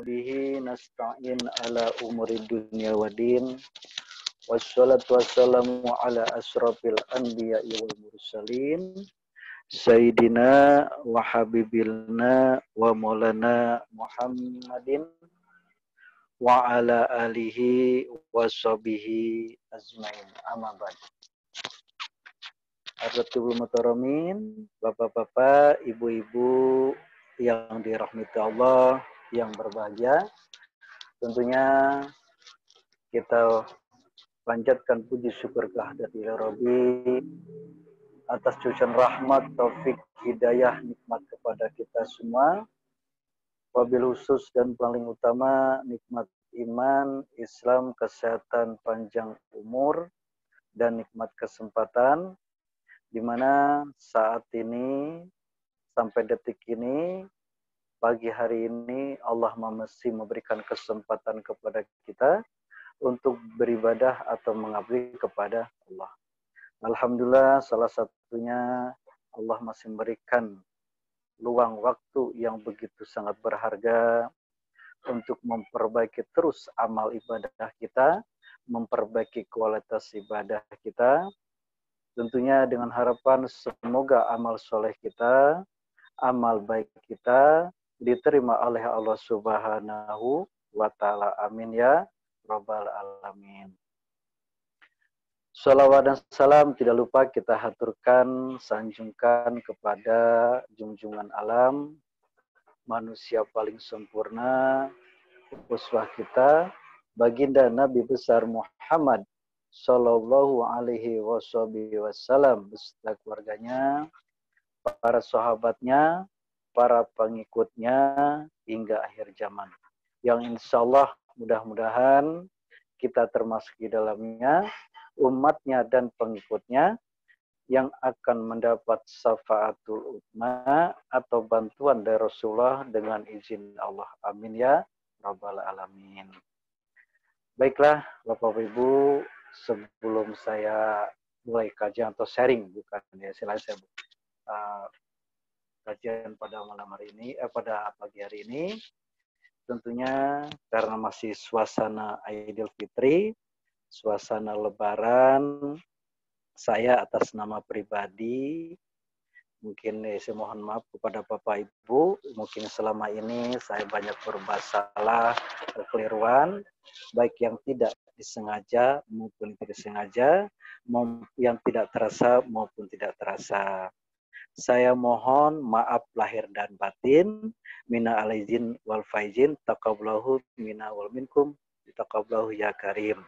bihi nasta'in ala umuri dunya wa din. Wassalatu wassalamu ala asrafil anbiya'i wal mursalin. Sayyidina wa habibilna wa maulana Muhammadin wa ala alihi wa sahbihi azmain. Amma ba'd. Hadirin mutaramin, bapak-bapak, ibu-ibu yang dirahmati Allah, yang berbahagia. Tentunya kita panjatkan puji syukur kehadirat Rabbi atas cucuran rahmat, taufik, hidayah, nikmat kepada kita semua. Wabil khusus dan paling utama nikmat iman, Islam, kesehatan, panjang umur, dan nikmat kesempatan, di mana saat ini sampai detik ini, pagi hari ini Allah masih memberikan kesempatan kepada kita untuk beribadah atau mengabdi kepada Allah. Alhamdulillah, salah satunya Allah masih memberikan luang waktu yang begitu sangat berharga untuk memperbaiki terus amal ibadah kita, memperbaiki kualitas ibadah kita. Tentunya dengan harapan semoga amal soleh kita, amal baik kita diterima oleh Allah Subhanahu wa Ta'ala. Amin ya Rabbal Alamin. Salawat dan salam tidak lupa kita haturkan, sanjungkan kepada junjungan alam, manusia paling sempurna, uswah kita, baginda Nabi besar Muhammad Sallallahu alaihi wasallam beserta keluarganya, para sahabatnya, para pengikutnya hingga akhir zaman. Yang insya Allah mudah-mudahan kita termasuk di dalamnya, umatnya dan pengikutnya yang akan mendapat syafaatul utma atau bantuan dari Rasulullah dengan izin Allah. Amin ya Rabbal Alamin. Baiklah Bapak-Ibu, sebelum saya mulai kajian atau sharing, bukan ya, saya kajian pada malam hari ini, pada pagi hari ini, tentunya karena masih suasana Idul Fitri, suasana Lebaran, saya atas nama pribadi, mungkin saya mohon maaf kepada Bapak Ibu, mungkin selama ini saya banyak berbuat salah, kekeliruan, baik yang tidak disengaja maupun tidak disengaja, yang tidak terasa maupun tidak terasa. Saya mohon maaf lahir dan batin, mina alaizin wal faizin, taqablahu mina wal minkum, taqablahu ya karim.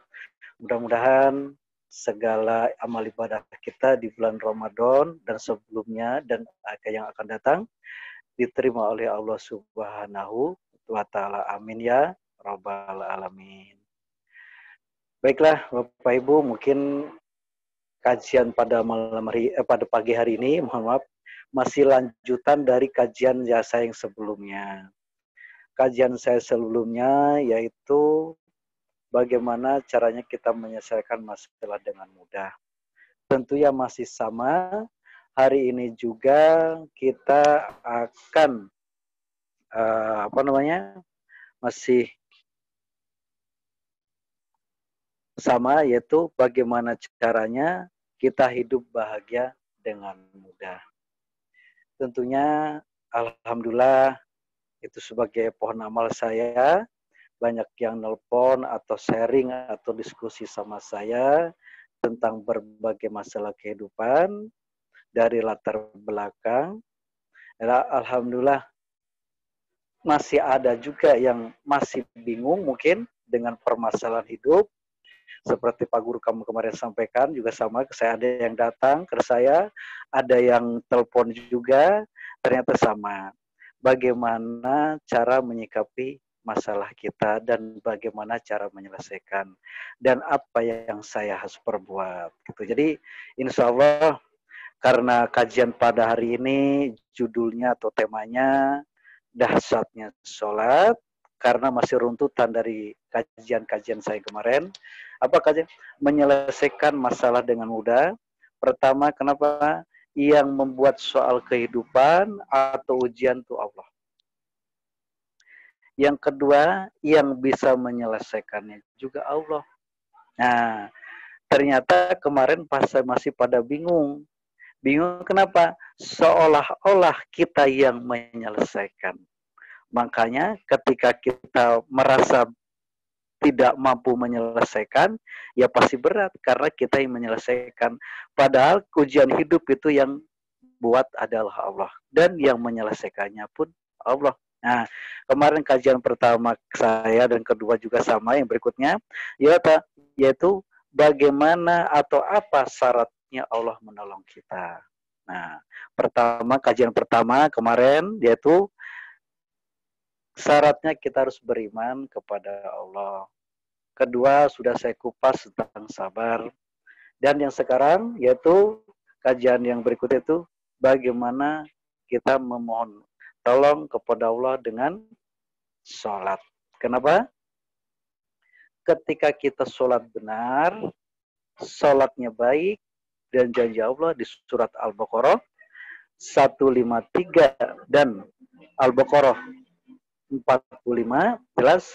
Mudah-mudahan segala amal ibadah kita di bulan Ramadan dan sebelumnya dan yang akan datang diterima oleh Allah Subhanahu wa Ta'ala. Amin ya Rabbal Alamin. Baiklah Bapak Ibu, mungkin kajian pada malam hari, pada pagi hari ini, mohon maaf, masih lanjutan dari kajian saya yang sebelumnya. Kajian saya sebelumnya yaitu bagaimana caranya kita menyelesaikan masalah dengan mudah. Tentunya masih sama. Hari ini juga kita akan masih sama, yaitu bagaimana caranya kita hidup bahagia dengan mudah. Tentunya alhamdulillah itu sebagai pohon amal saya, banyak yang nelpon atau sharing atau diskusi sama saya tentang berbagai masalah kehidupan dari latar belakang. Alhamdulillah masih ada juga yang masih bingung mungkin dengan permasalahan hidup. Seperti Pak Guru kamu kemarin sampaikan juga sama, saya ada yang datang ke saya, ada yang telepon juga, ternyata sama. Bagaimana cara menyikapi masalah kita dan bagaimana cara menyelesaikan dan apa yang saya harus perbuat. Gitu. Jadi insya Allah karena kajian pada hari ini judulnya atau temanya dahsyatnya sholat, karena masih runtutan dari kajian-kajian saya kemarin. Apa kajian? Menyelesaikan masalah dengan mudah. Pertama, kenapa? Yang membuat soal kehidupan atau ujian itu Allah. Yang kedua, yang bisa menyelesaikannya juga Allah. Nah, ternyata kemarin pas saya masih pada bingung. Bingung kenapa? Seolah-olah kita yang menyelesaikan. Makanya ketika kita merasa tidak mampu menyelesaikan, ya pasti berat karena kita yang menyelesaikan. Padahal ujian hidup itu yang buat adalah Allah dan yang menyelesaikannya pun Allah. Nah, kemarin kajian pertama saya dan kedua juga sama yang berikutnya, yaitu bagaimana atau apa syaratnya Allah menolong kita. Nah, kajian pertama kemarin yaitu syaratnya kita harus beriman kepada Allah. Kedua, sudah saya kupas tentang sabar. Dan yang sekarang, yaitu kajian yang berikut itu, bagaimana kita memohon tolong kepada Allah dengan sholat. Kenapa? Ketika kita sholat benar, sholatnya baik, dan janji Allah di surat Al-Baqarah 153 dan Al-Baqarah 45 jelas,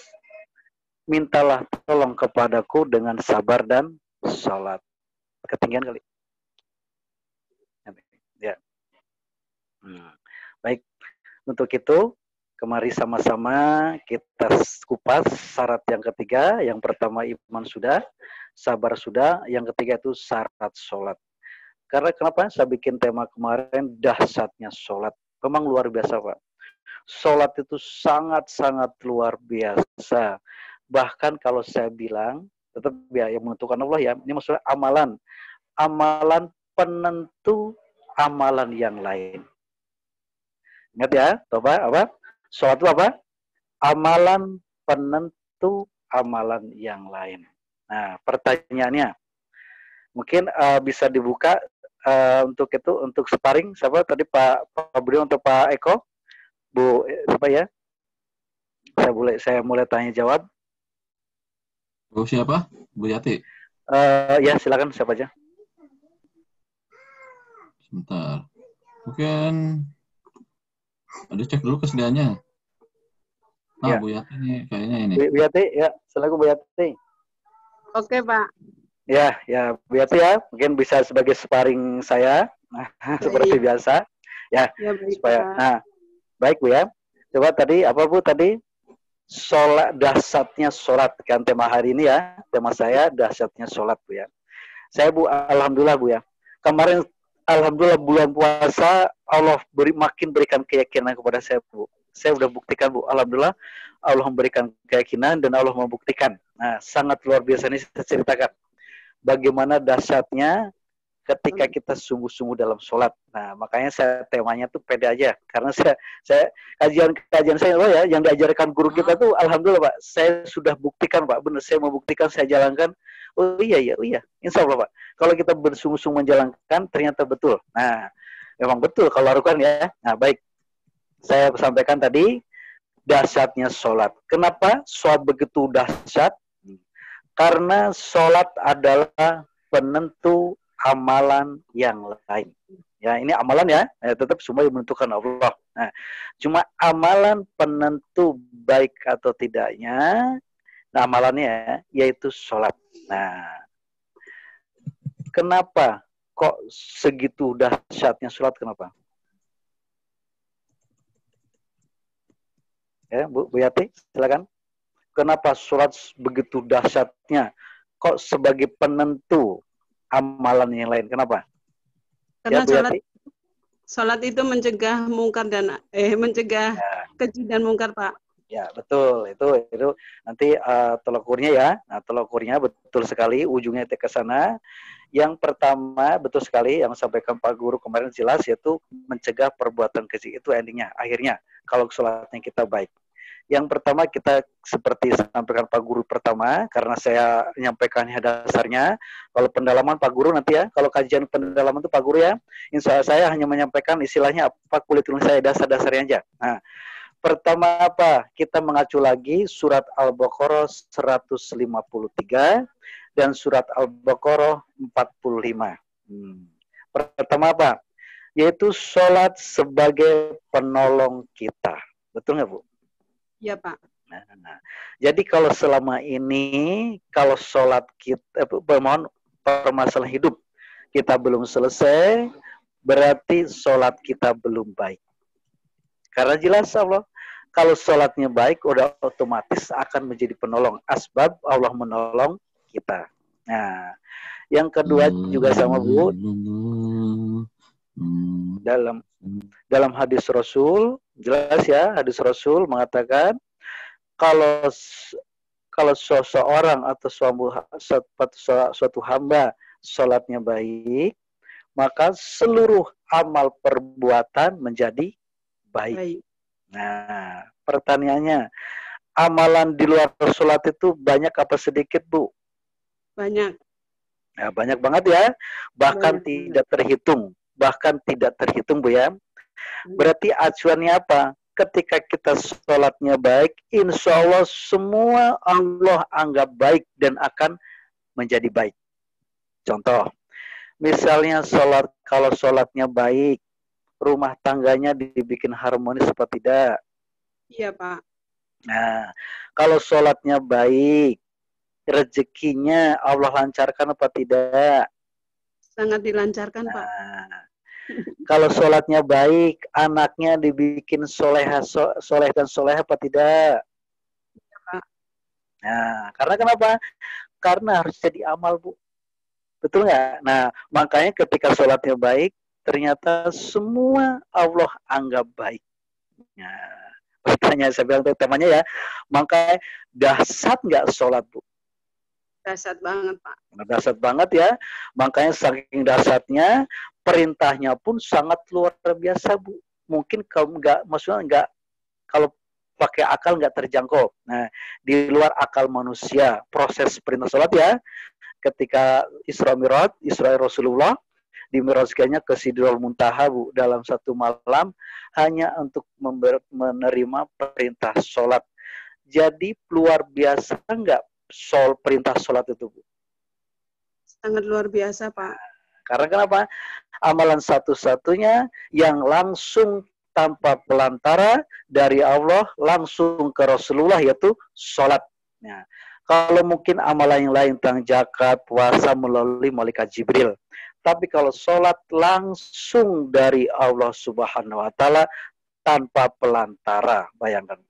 mintalah tolong kepadaku dengan sabar dan salat. Ketinggian kali. Ya. Baik. Untuk itu, kemari sama-sama kita kupas syarat yang ketiga. Yang pertama iman sudah, sabar sudah. Yang ketiga itu syarat sholat. Karena kenapa saya bikin tema kemarin dahsyatnya sholat. Memang luar biasa, Pak. Sholat itu sangat-sangat luar biasa. Bahkan kalau saya bilang, tetap ya yang menentukan Allah ya, ini maksudnya amalan. Amalan penentu amalan yang lain. Ingat ya, coba apa? Sholat itu apa? Amalan penentu amalan yang lain. Nah, pertanyaannya, mungkin bisa dibuka untuk itu, untuk sparring, siapa tadi Pak Budi untuk Pak Eko? Bu, siapa ya? Saya mulai tanya jawab. Bu siapa? Bu Yati? Ya, silakan siapa aja. Sebentar. Mungkin ada cek dulu kesediaannya. Nah, Ya. Bu Yati nih kayaknya ini. Bu Yati, ya, silakan Bu Yati. Oke, Pak. Ya, Bu Yati ya, mungkin bisa sebagai sparring saya, seperti biasa. Ya, baik, supaya, Pak. nah, baik Bu ya. Coba tadi, apa Bu tadi? Sholat, dahsyatnya sholat, kan tema hari ini ya, tema saya dahsyatnya sholat Bu ya. Saya Bu, alhamdulillah Bu ya. Kemarin, alhamdulillah bulan puasa, Allah makin berikan keyakinan kepada saya Bu. Saya sudah buktikan Bu, alhamdulillah Allah memberikan keyakinan dan Allah membuktikan. Nah, sangat luar biasa ini saya ceritakan. Bagaimana dahsyatnya ketika kita sungguh-sungguh dalam sholat. Nah, makanya saya temanya tuh pede aja. Karena saya kajian saya ya, yang diajarkan guru kita tuh, alhamdulillah Pak, saya sudah buktikan Pak, benar saya membuktikan, saya jalankan. Oh iya, insya Allah Pak. Kalau kita bersungguh-sungguh menjalankan, ternyata betul. Nah, memang betul kalau lakukan ya. Nah, baik. Saya sampaikan tadi, dahsyatnya sholat. Kenapa sholat begitu dahsyat? Karena sholat adalah penentu amalan yang lain. Ya, ini amalan ya, tetap semua yang menentukan Allah. Nah, cuma amalan penentu baik atau tidaknya, nah amalannya yaitu sholat. Nah, kenapa kok segitu dahsyatnya sholat? Kenapa? Ya, Bu Yati, silakan. Kenapa sholat begitu dahsyatnya? Kok sebagai penentu amalan yang lain? Kenapa? Karena ya, sholat itu mencegah mungkar dan mencegah keji dan mungkar, Pak. Ya, betul. Itu nanti tolak ukurnya ya. Nah, tolak ukurnya betul sekali, ujungnya ke sana. Yang pertama, betul sekali yang sampaikan Pak Guru kemarin jelas, yaitu mencegah perbuatan keji. Itu endingnya, akhirnya, kalau sholatnya kita baik. Yang pertama kita seperti sampaikan Pak Guru pertama, karena saya menyampaikannya dasarnya. Kalau pendalaman Pak Guru nanti ya, kalau kajian pendalaman itu Pak Guru ya, insya Allah saya hanya menyampaikan istilahnya apa kulit saya dasar-dasarnya aja. Nah, pertama apa? Kita mengacu lagi surat Al-Baqarah 153 dan surat Al-Baqarah 45. Pertama apa? Yaitu sholat sebagai penolong kita. Betul nggak Bu? Iya Pak. Nah, jadi kalau selama ini, kalau sholat kita, mohon, permasalahan hidup kita belum selesai, berarti sholat kita belum baik. Karena jelas Allah, kalau sholatnya baik, udah otomatis akan menjadi penolong. Asbab Allah menolong kita. Nah, yang kedua juga sama Bu, dalam hadis Rasul, jelas ya, hadis Rasul mengatakan, kalau seseorang atau suatu hamba sholatnya baik, maka seluruh amal perbuatan menjadi baik. Nah, pertanyaannya, amalan di luar sholat itu banyak apa sedikit, Bu? Banyak. Nah, banyak banget ya, bahkan tidak terhitung. Bahkan tidak terhitung, Bu ya. Berarti acuannya apa? Ketika kita sholatnya baik, insya Allah semua Allah anggap baik dan akan menjadi baik. Contoh, misalnya kalau sholatnya baik, rumah tangganya dibikin harmonis apa tidak? Iya, Pak. Nah, kalau sholatnya baik, rezekinya Allah lancarkan apa tidak? Sangat dilancarkan, Pak. Kalau sholatnya baik, anaknya dibikin soleh dan soleh apa tidak? Ya, Pak. Nah, karena kenapa? Karena harus jadi amal, Bu. Betul nggak? Nah, makanya ketika sholatnya baik, ternyata semua Allah anggap baik. Nah, pertanyaan saya bilang temanya ya, makanya dahsyat nggak sholat, Bu? Dahsyat banget, Pak. Dahsyat banget ya. Makanya saking dahsyatnya, perintahnya pun sangat luar biasa, Bu. Mungkin kalau kalau pakai akal nggak terjangkau. Nah, di luar akal manusia, proses perintah sholat ya, ketika Isra Mi'raj, Isra Rasulullah, dimirajkannya ke Sidratul Muntaha, Bu, dalam satu malam, hanya untuk menerima perintah sholat. Jadi luar biasa nggak perintah sholat itu, Bu? Sangat luar biasa, Pak. Karena kenapa? Amalan satu-satunya yang langsung tanpa pelantara dari Allah langsung ke Rasulullah, yaitu sholat. Nah, kalau mungkin amalan yang lain tentang zakat, puasa melalui malaikat Jibril. Tapi kalau sholat langsung dari Allah Subhanahu wa Ta'ala tanpa pelantara, bayangkan.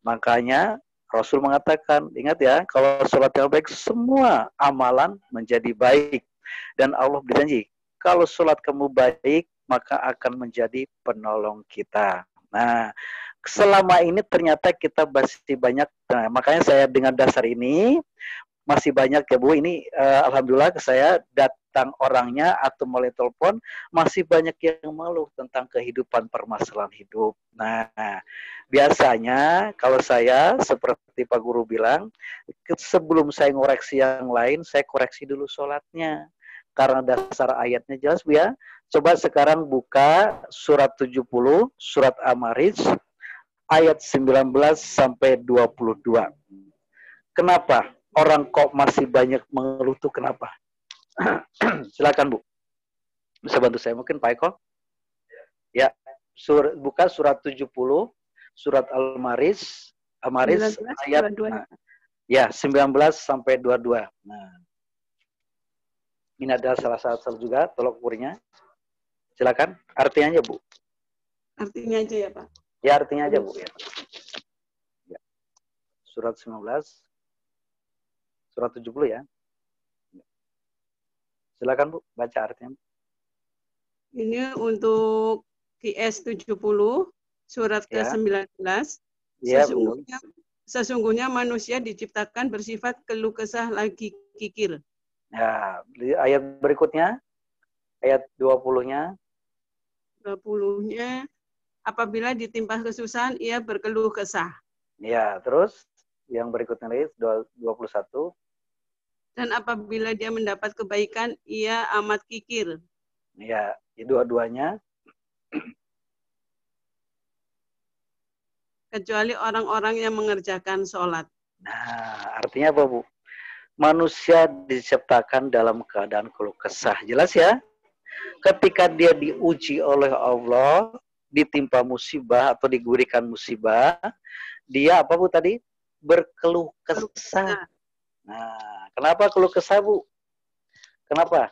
Makanya Rasul mengatakan, ingat ya, kalau sholat yang baik, semua amalan menjadi baik. Dan Allah berjanji, kalau sholat kamu baik, maka akan menjadi penolong kita. Nah, selama ini ternyata kita masih banyak, nah, makanya saya dengan dasar ini, masih banyak ya Bu, ini alhamdulillah saya datang orangnya atau melalui telepon, masih banyak yang mengeluh tentang kehidupan permasalahan hidup. Nah, biasanya kalau saya seperti Pak Guru bilang, sebelum saya ngoreksi yang lain, saya koreksi dulu sholatnya. Karena dasar ayatnya jelas Bu ya. Coba sekarang buka surat 70, surat Al-Ma'arij, ayat 19 sampai 22. Kenapa? Orang kok masih banyak mengeluh tuh kenapa? Silakan Bu. Bisa bantu saya mungkin Pak Eko? Ya, buka surat 70, surat Al-Ma'arij, ayat 19, ya 19 sampai 22. Nah, ini ada salah satu juga tolok ukurnya. Silakan, artinya aja Bu. Artinya aja ya Pak. Ya artinya aja Bu. Ya. Surat 19. Surat 70 ya. Silakan Bu, baca artinya. Ini untuk QS 70, surat ke-19. Ya, sesungguhnya manusia diciptakan bersifat keluh kesah lagi kikir. Ya, ayat berikutnya, ayat 20-nya. 20-nya, apabila ditimpa kesusahan, ia berkeluh kesah. Ya, terus yang berikutnya lagi, 21. Dan apabila dia mendapat kebaikan, ia amat kikir. Ya, dua-duanya. Kecuali orang-orang yang mengerjakan sholat. Nah, artinya apa, Bu? Manusia diciptakan dalam keadaan keluh kesah. Jelas ya? Ketika dia diuji oleh Allah, ditimpa musibah atau diberikan musibah, Dia apa Bu tadi? Berkeluh kesah. Nah, kenapa keluh kesah Bu? Kenapa?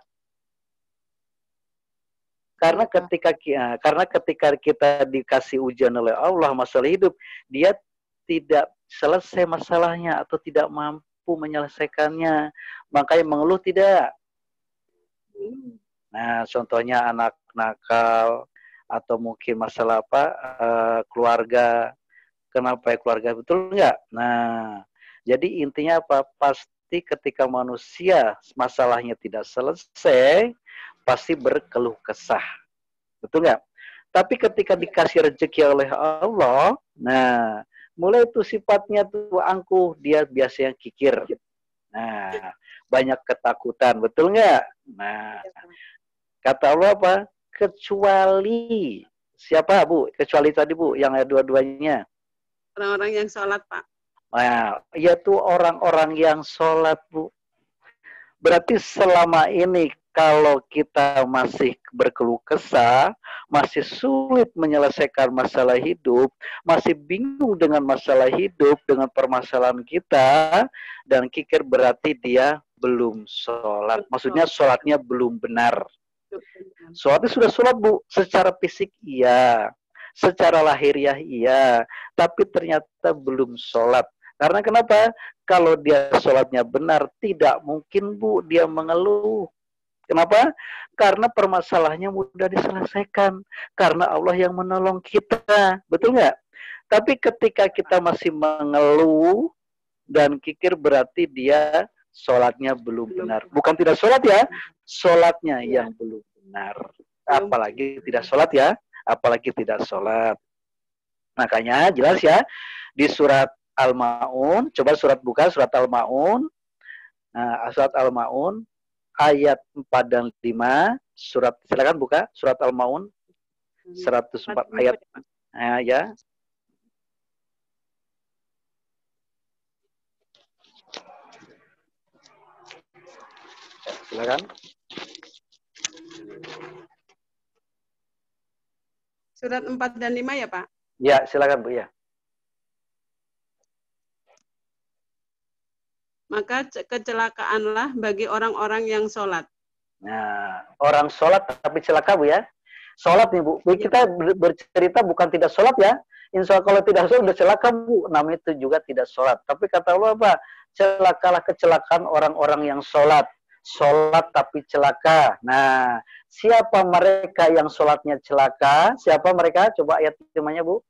Karena ketika kita dikasih ujian oleh Allah masalah hidup, dia tidak selesai masalahnya atau tidak mampu menyelesaikannya, makanya mengeluh tidak. Nah, contohnya anak nakal atau mungkin masalah apa keluarga. Kenapa ya keluarga, betul nggak? Nah, jadi intinya apa? Pasti ketika manusia masalahnya tidak selesai, pasti berkeluh kesah. Betul nggak? Tapi ketika dikasih rezeki oleh Allah, nah, mulai itu sifatnya tuh angkuh, dia biasanya kikir. Nah, banyak ketakutan, betul nggak? Nah, kata Allah apa? Kecuali, siapa Bu? Kecuali tadi Bu, yang ada dua-duanya. Orang-orang yang sholat, Pak. Nah, yaitu orang-orang yang sholat, Bu. Berarti selama ini kalau kita masih berkeluh kesah, masih sulit menyelesaikan masalah hidup, masih bingung dengan masalah hidup, dengan permasalahan kita, dan kikir berarti dia belum sholat. Maksudnya sholatnya belum benar. Sholatnya sudah sholat, Bu. Secara fisik iya, secara lahiriah iya, tapi ternyata belum sholat. Karena kenapa? Kalau dia sholatnya benar, tidak mungkin Bu dia mengeluh. Kenapa? Karena permasalahannya mudah diselesaikan. Karena Allah yang menolong kita. Betul nggak? Tapi ketika kita masih mengeluh dan kikir berarti dia sholatnya belum benar. Bukan tidak sholat ya, sholatnya yang belum benar. Apalagi tidak sholat ya, apalagi tidak sholat. Makanya jelas ya, di surat Al-Ma'un, coba buka surat Al-Ma'un. Nah, surat Al-Ma'un ayat 4 dan 5, silakan buka surat Al-Ma'un 104 ayat ya. Silakan. Surat 4 dan 5 ya, Pak? Ya, silakan Bu ya. Maka kecelakaanlah bagi orang-orang yang sholat. Nah, orang sholat tapi celaka Bu ya. Sholat nih Bu. Kita bercerita bukan tidak sholat ya. Insya Allah kalau tidak sholat udah celaka Bu. Namanya itu juga tidak sholat. Tapi kata Allah apa? Celakalah kecelakaan orang-orang yang sholat. Sholat tapi celaka. Nah, siapa mereka yang sholatnya celaka? Siapa mereka? Coba ayat 5-nya Bu.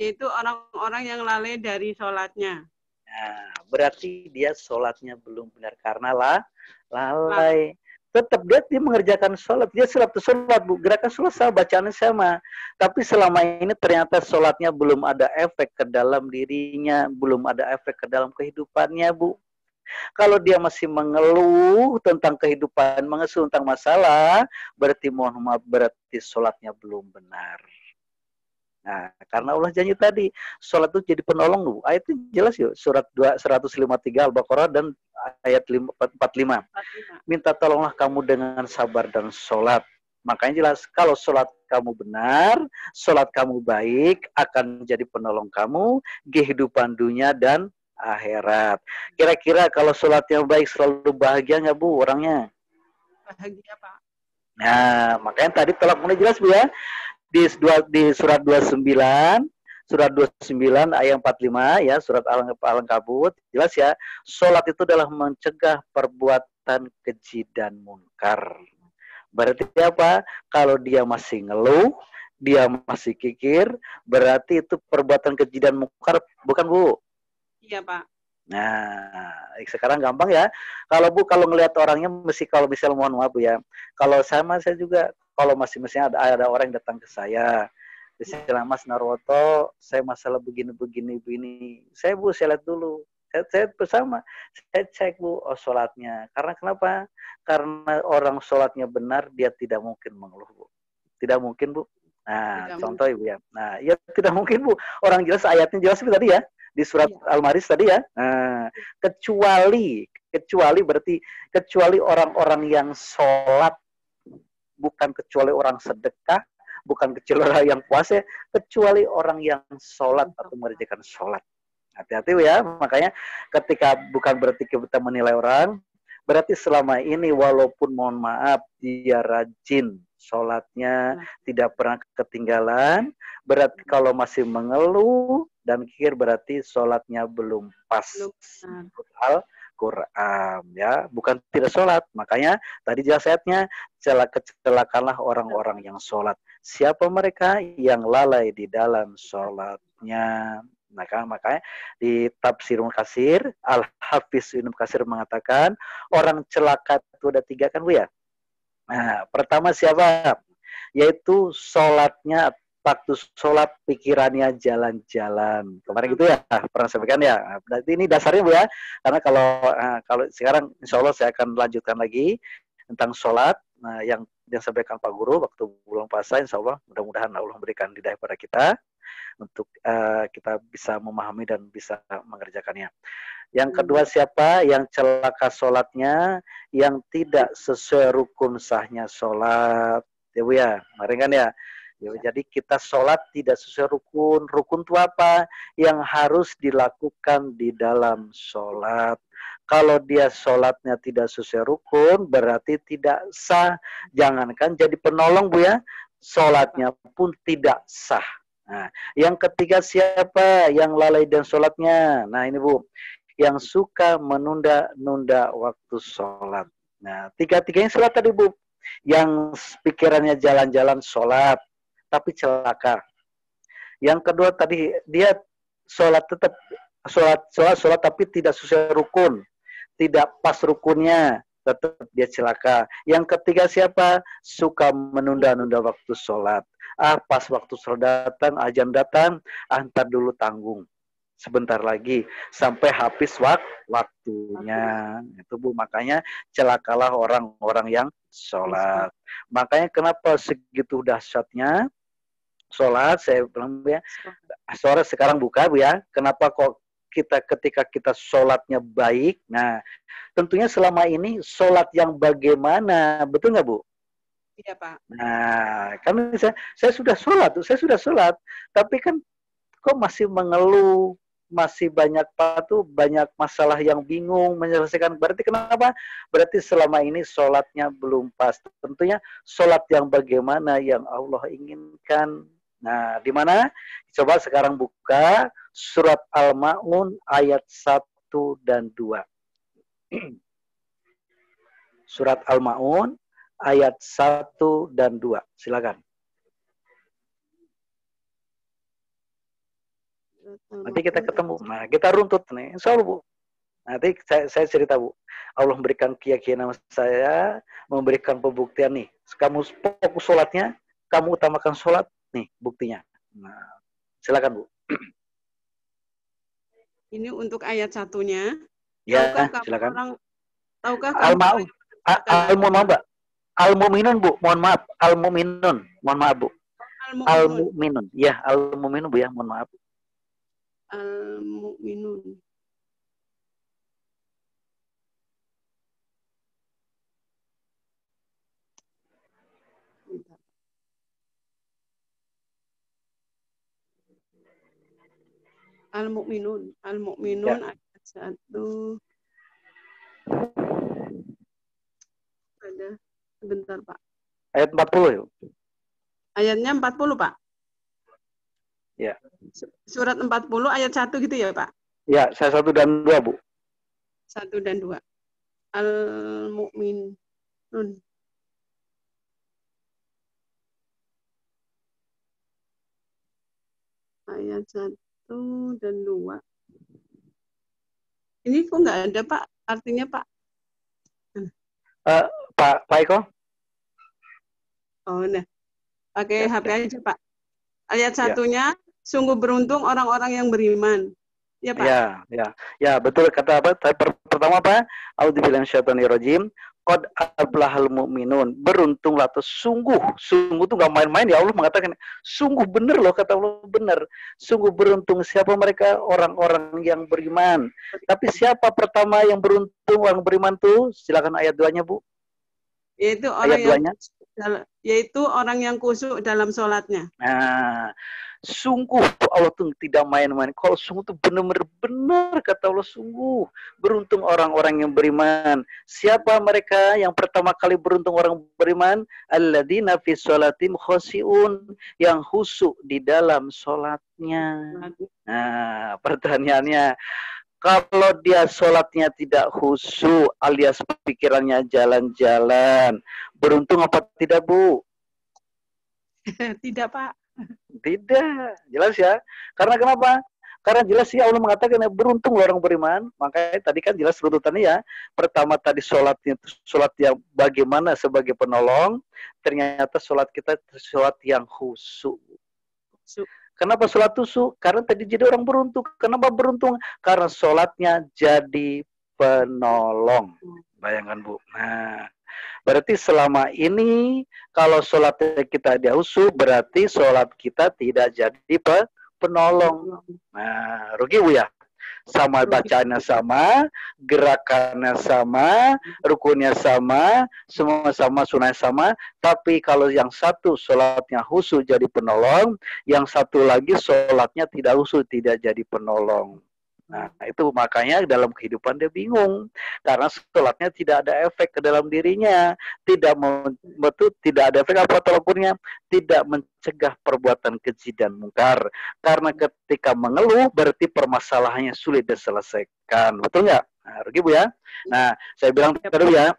Yaitu orang-orang yang lalai dari sholatnya. Nah, berarti dia sholatnya belum benar karena lalai. Tetap dia mengerjakan sholat. Dia sholat Bu. Gerakan sholat sama, bacaannya sama. Tapi selama ini ternyata sholatnya belum ada efek ke dalam dirinya. Belum ada efek ke dalam kehidupannya Bu. Kalau dia masih mengeluh tentang kehidupan, mengeluh tentang masalah, berarti mohon maaf, berarti sholatnya belum benar. Nah, karena Allah janji tadi, sholat itu jadi penolong Bu. Ayat itu jelas yuk, surat 153 Al-Baqarah dan ayat 45. Minta tolonglah kamu dengan sabar dan sholat. Makanya jelas, kalau sholat kamu benar, sholat kamu baik, akan menjadi penolong kamu, kehidupan dunia dan akhirat. Kira-kira kalau sholatnya baik, selalu bahagia nggak Bu orangnya? Bahagia Pak. Nah, makanya tadi tolak mulai jelas Bu ya. Di surat 29 ayat 45 ya, surat Al-Ankabut jelas ya, sholat itu adalah mencegah perbuatan keji dan munkar. Berarti apa? Kalau dia masih ngeluh, dia masih kikir, berarti itu perbuatan keji dan munkar, bukan Bu? Iya Pak. Nah, sekarang gampang ya. Kalau ngelihat orangnya mesti, kalau misal mohon maaf Bu ya. Kalau saya juga kalau misalnya ada orang yang datang ke saya, misalnya Mas Narwoto, saya masalah begini, saya lihat dulu. Saya bersama, saya cek Bu, sholatnya. Karena kenapa? Karena orang sholatnya benar, dia tidak mungkin mengeluh Bu. Tidak mungkin Bu. Nah, contoh Ibu ya. Nah, ya tidak mungkin Bu. Orang jelas, ayatnya jelas tadi ya. Di surat Al-Maris tadi ya. Nah, kecuali berarti kecuali orang-orang yang sholat, bukan kecuali orang sedekah, bukan kecuali orang yang puasa, kecuali orang yang sholat atau mengerjakan sholat. Hati-hati ya, makanya ketika bukan berarti kita menilai orang, berarti selama ini walaupun mohon maaf dia rajin sholatnya, tidak pernah ketinggalan, berarti kalau masih mengeluh dan kikir berarti sholatnya belum pas Al-Quran, ya, bukan tidak sholat. Makanya tadi jelas ayatnya, celakakanlah orang-orang yang sholat. Siapa mereka yang lalai di dalam sholatnya? Makanya di Tafsirul Katsir, Al-Hafiz Ibnu Katsir mengatakan orang celaka itu ada 3 kan Bu ya. Nah, pertama siapa? Yaitu sholatnya, waktu sholat pikirannya jalan-jalan. Kemarin gitu ya, pernah sampaikan ya. Berarti ini dasarnya Bu ya. Karena kalau sekarang insya Allah saya akan lanjutkan lagi tentang sholat. Nah, yang disampaikan Pak Guru waktu bulan puasa, insya Allah mudah-mudahan Allah memberikan hidayah pada kita untuk kita bisa memahami dan bisa mengerjakannya. Yang kedua siapa? Yang celaka sholatnya, yang tidak sesuai rukun sahnya sholat. Ya Bu ya, kemarin kan ya. Jadi kita sholat tidak sesuai rukun. Rukun itu apa? Yang harus dilakukan di dalam sholat. Kalau dia sholatnya tidak sesuai rukun, berarti tidak sah. Jangankan jadi penolong Bu ya, sholatnya pun tidak sah. Nah, yang ketiga siapa yang lalai dan sholatnya? Nah ini Bu, yang suka menunda-nunda waktu sholat. Nah, tiga-tiganya sholat tadi Bu. Yang pikirannya jalan-jalan sholat, tapi celaka. Yang kedua tadi dia sholat tetap sholat tapi tidak sesuai rukun, tidak pas rukunnya, tetap dia celaka. Yang ketiga siapa? Suka menunda-nunda waktu sholat. Pas waktu sholat datang, azan datang, ntar dulu tanggung. Sebentar lagi sampai habis waktunya. Itu Bu, makanya celakalah orang-orang yang sholat. Makanya kenapa segitu dahsyatnya sholat, saya bilang ya, sore sekarang buka Bu ya. Kenapa kok ketika kita sholatnya baik? Nah, tentunya selama ini sholat yang bagaimana, betul nggak Bu? Iya Pak. Nah, kan saya sudah sholat, tapi kan kok masih mengeluh, masih banyak banyak masalah yang bingung menyelesaikan. Berarti kenapa? Berarti selama ini sholatnya belum pas. Tentunya sholat yang bagaimana yang Allah inginkan. Nah, di mana? Coba sekarang buka surat Al-Ma'un ayat 1 dan 2. Surat Al-Ma'un ayat 1 dan 2. Silakan. Nanti kita ketemu. Nah, kita runtut nih. Insya Allah Bu. Nanti saya cerita Bu. Allah memberikan keyakinan saya, memberikan pembuktian nih. Kamu fokus sholatnya, kamu utamakan sholat, nih buktinya. Nah, silakan Bu. Ini untuk ayat 1-nya. Ya, silakan. Tahukah Al-Ma'un. Al-Mu'minun Bu, mohon maaf. Al-Mu'minun, mohon maaf Bu. Al-Mu'minun. Ya, Al-Mu'minun Bu ya, mohon maaf. Al-Mu'minun. Al-Mu'minun. Al-Mu'minun ya. Ayat 1. Ada. Sebentar Pak. Ayat 40 ya? Ayatnya 40 Pak. Ya. Surat 40 ayat 1 gitu ya Pak? Ya, saya 1 dan 2 Bu. 1 dan 2. Al-Mu'minun. Ayat 1 dan 2. Ini kok nggak ada Pak? Artinya Pak? Pak Eko? Oh, nah. Pakai HP aja Pak. Ayat 1-nya, sungguh beruntung orang-orang yang beriman. Ya Pak? Ya, betul kata apa? Pertama apa? A'udzubillahi minasyaitonirrajim. Qad aflahal mu'minun. Beruntunglah tuh, sungguh tuh nggak main-main ya. Allah mengatakan sungguh benar loh, kata Allah benar. Sungguh beruntung siapa mereka? Orang-orang yang beriman. Tapi siapa pertama yang beruntung orang beriman tuh? Silakan ayat 2-nya Bu. Yaitu orang yang yaitu orang yang khusyuk dalam sholatnya. Nah, sungguh Allah tuh tidak main-main. Kalau sungguh tuh benar-benar kata Allah, sungguh beruntung orang-orang yang beriman. Siapa mereka yang pertama kali beruntung orang beriman? Alladzina fi sholatim khoshi'un, yang khusyuk di dalam sholatnya. Nah, pertanyaannya, kalau dia sholatnya tidak khusyuk alias pikirannya jalan-jalan, beruntung apa tidak, Bu? Tidak, Pak. Tidak, jelas ya. Karena kenapa? Karena jelas sih Allah mengatakan beruntung orang beriman. Makanya tadi kan jelas runtutannya ya. Pertama tadi sholatnya sholat yang bagaimana sebagai penolong. Ternyata sholat kita sholat yang khusyuk. Kenapa sholat khusyuk? Karena tadi jadi orang beruntung. Kenapa beruntung? Karena sholatnya jadi penolong. Bayangkan, Bu. Nah, berarti selama ini kalau sholatnya kita khusyuk, berarti sholat kita tidak jadi penolong. Nah, rugi, Bu ya? Sama bacaannya sama, gerakannya sama, rukunnya sama, semua sama, sunahnya sama. Tapi kalau yang satu sholatnya khusyuk jadi penolong, yang satu lagi sholatnya tidak khusyuk, tidak jadi penolong. Nah, itu makanya dalam kehidupan dia bingung. Karena sholatnya tidak ada efek ke dalam dirinya. Tidak ada efek apa tolongnya. Tidak mencegah perbuatan keji dan mungkar. Karena ketika mengeluh, berarti permasalahannya sulit diselesaikan. Betul nggak? Nah, rugi, Bu ya. Nah, saya bilang tadi ya.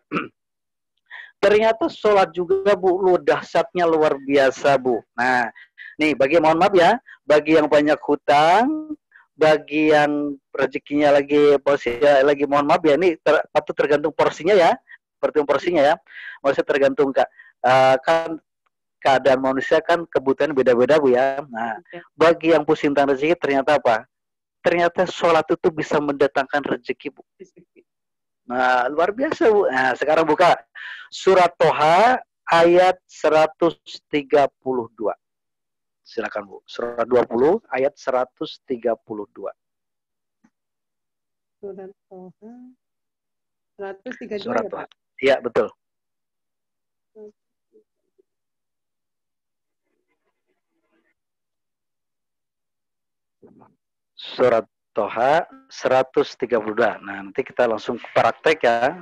Ternyata sholat juga, Bu, dahsyatnya luar biasa, Bu. Nah, nih, mohon maaf ya, bagi yang banyak hutang, bagi yang rezekinya lagi mohon maaf ya, ini tergantung porsinya ya, maksudnya tergantung kan keadaan manusia kan kebutuhan beda-beda, Bu ya. Nah, bagi yang pusing tentang rezeki ternyata apa? Ternyata sholat itu bisa mendatangkan rezeki, Bu. Nah, luar biasa, Bu. Nah, sekarang buka surat Toha ayat 132. Silakan, Bu. Surat 20 ayat 132. Surat Toha 132 Surat ya, Toha. Pak? Iya, betul. Surat Toha 132. Nah, nanti kita langsung praktek ya.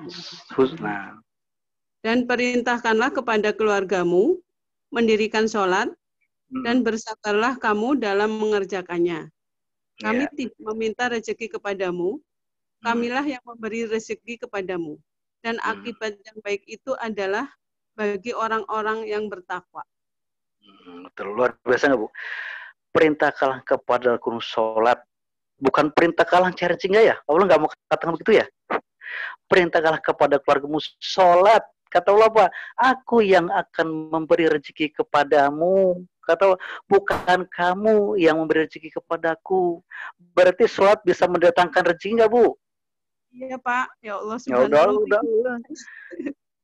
Nah. Dan perintahkanlah kepada keluargamu mendirikan sholat, dan bersabarlah kamu dalam mengerjakannya. Kami tidak meminta rezeki kepadamu, kamilah yang memberi rezeki kepadamu. Dan akibat yang baik itu adalah bagi orang-orang yang bertakwa. Betul, luar biasa nggak, Bu? Perintahkanlah kepada aku sholat. Bukan perintahkanlah cari rezeki ya? Allah nggak mau katakan begitu ya? Perintahkanlah kepada keluargamu sholat. Kata Allah apa? Aku yang akan memberi rezeki kepadamu. Kata Allah, bukan kamu yang memberi rezeki kepadaku. Berarti sholat bisa mendatangkan rezeki nggak, Bu? Iya, Pak. Ya Allah,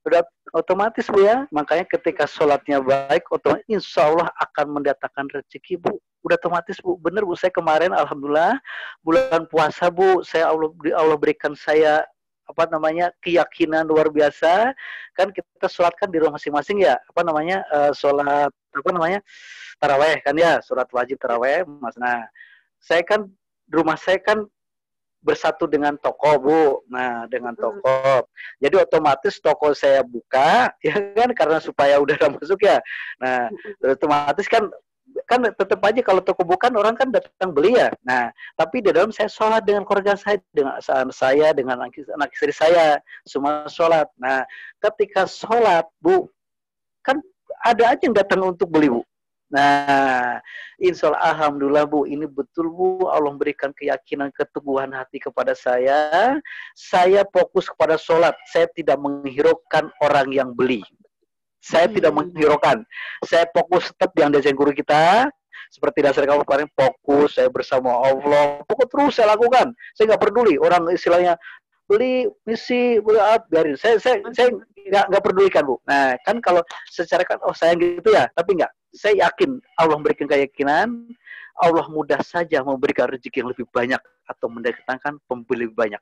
udah otomatis, Bu ya. Makanya ketika sholatnya baik, otomatis insya Allah akan mendatangkan rezeki, Bu. Udah otomatis, Bu. Bener, Bu. Saya kemarin, alhamdulillah, bulan puasa, Bu. Allah berikan saya keyakinan luar biasa. Kan kita sholat kan di rumah masing-masing ya, sholat taraweh kan ya, sholat wajib taraweh, Mas. Nah, rumah saya kan bersatu dengan toko, Bu. Nah, dengan toko. Jadi otomatis toko saya buka ya kan, karena supaya udara masuk ya. Nah, otomatis kan tetap aja kalau toko bukan orang kan datang beli ya. Nah, tapi di dalam saya sholat dengan keluarga saya, dengan anak istri saya, semua sholat. Nah, ketika sholat, Bu, kan ada aja yang datang untuk beli, Bu. Nah, insya Allah, alhamdulillah, Bu, ini betul, Bu, Allah memberikan keyakinan, keteguhan hati kepada saya. Saya fokus kepada sholat. Saya tidak menghiraukan orang yang beli. Saya tidak menghiraukan. Saya fokus tetap yang diajarin guru kita. Seperti dasar kamu kemarin, fokus saya bersama Allah. Pokok terus saya lakukan. Saya nggak peduli orang istilahnya beli misi biarin. Saya nggak pedulikan, Bu. Nah, kan kalau secara kan saya gitu ya, tapi nggak. Saya yakin Allah memberikan keyakinan, Allah mudah saja memberikan rezeki yang lebih banyak atau mendatangkan pembeli lebih banyak.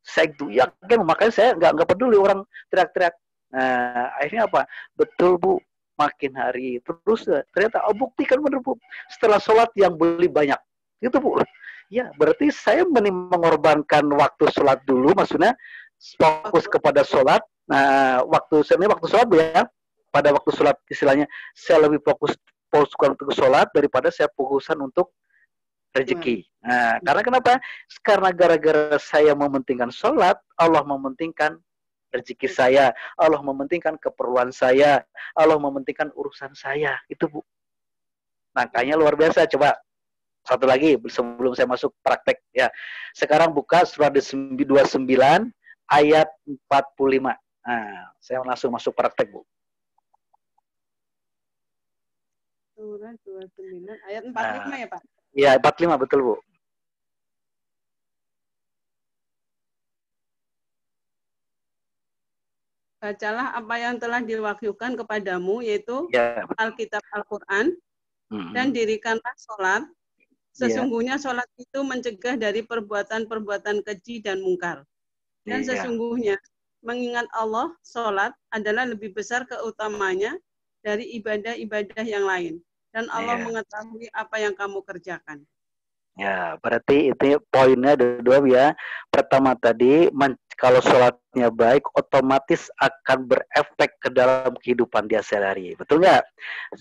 Saya itu yakin, makanya saya nggak peduli orang teriak-teriak. Nah, akhirnya apa? Betul, Bu. makin hari. Terus ternyata buktikan benar Bu, setelah sholat yang beli banyak. Gitu Bu. Ya, berarti saya mengorbankan waktu sholat dulu, maksudnya fokus kepada sholat. Nah, waktu sholat Bu ya, pada waktu sholat istilahnya saya lebih fokuskan untuk sholat daripada saya fokusan untuk rezeki. Nah, karena kenapa? Karena gara-gara saya mementingkan sholat, Allah mementingkan rezeki saya, Allah mementingkan keperluan saya, Allah mementingkan urusan saya. Itu Bu. Makanya luar biasa. Coba satu lagi sebelum saya masuk praktek ya. Sekarang buka surat 29 ayat 45. Nah, saya langsung masuk praktek Bu. Surat 29 ayat 45 ya Pak? Iya, 45 betul Bu. Bacalah apa yang telah diwahyukan kepadamu, yaitu Alkitab Al-Quran, dan dirikanlah sholat. Sesungguhnya sholat itu mencegah dari perbuatan-perbuatan keji dan mungkar. Dan sesungguhnya mengingat Allah, sholat adalah lebih besar keutamanya dari ibadah-ibadah yang lain. Dan Allah mengetahui apa yang kamu kerjakan. Ya, berarti itu poinnya ada dua ya. Pertama tadi, kalau sholatnya baik, otomatis akan berefek ke dalam kehidupan dia sehari-hari. Betul nggak?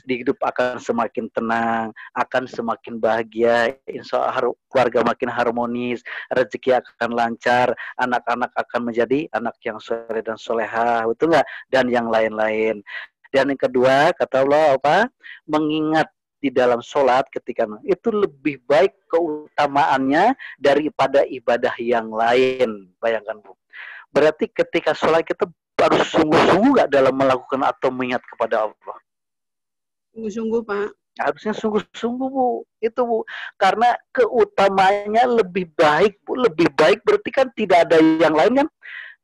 Di hidup akan semakin tenang, akan semakin bahagia, insya Allah keluarga makin harmonis, rezeki akan lancar, anak-anak akan menjadi anak yang soleh dan soleha. Betul nggak? Dan yang lain-lain. Dan yang kedua, kata Allah apa? Mengingat di dalam sholat ketika itu lebih baik keutamaannya daripada ibadah yang lain. Bayangkan Bu. Berarti ketika sholat kita harus sungguh-sungguh nggak dalam melakukan atau mengingat kepada Allah. Sungguh-sungguh Pak. Harusnya sungguh-sungguh Bu. Itu Bu. Karena keutamaannya lebih baik Bu. Lebih baik berarti kan tidak ada yang lain kan.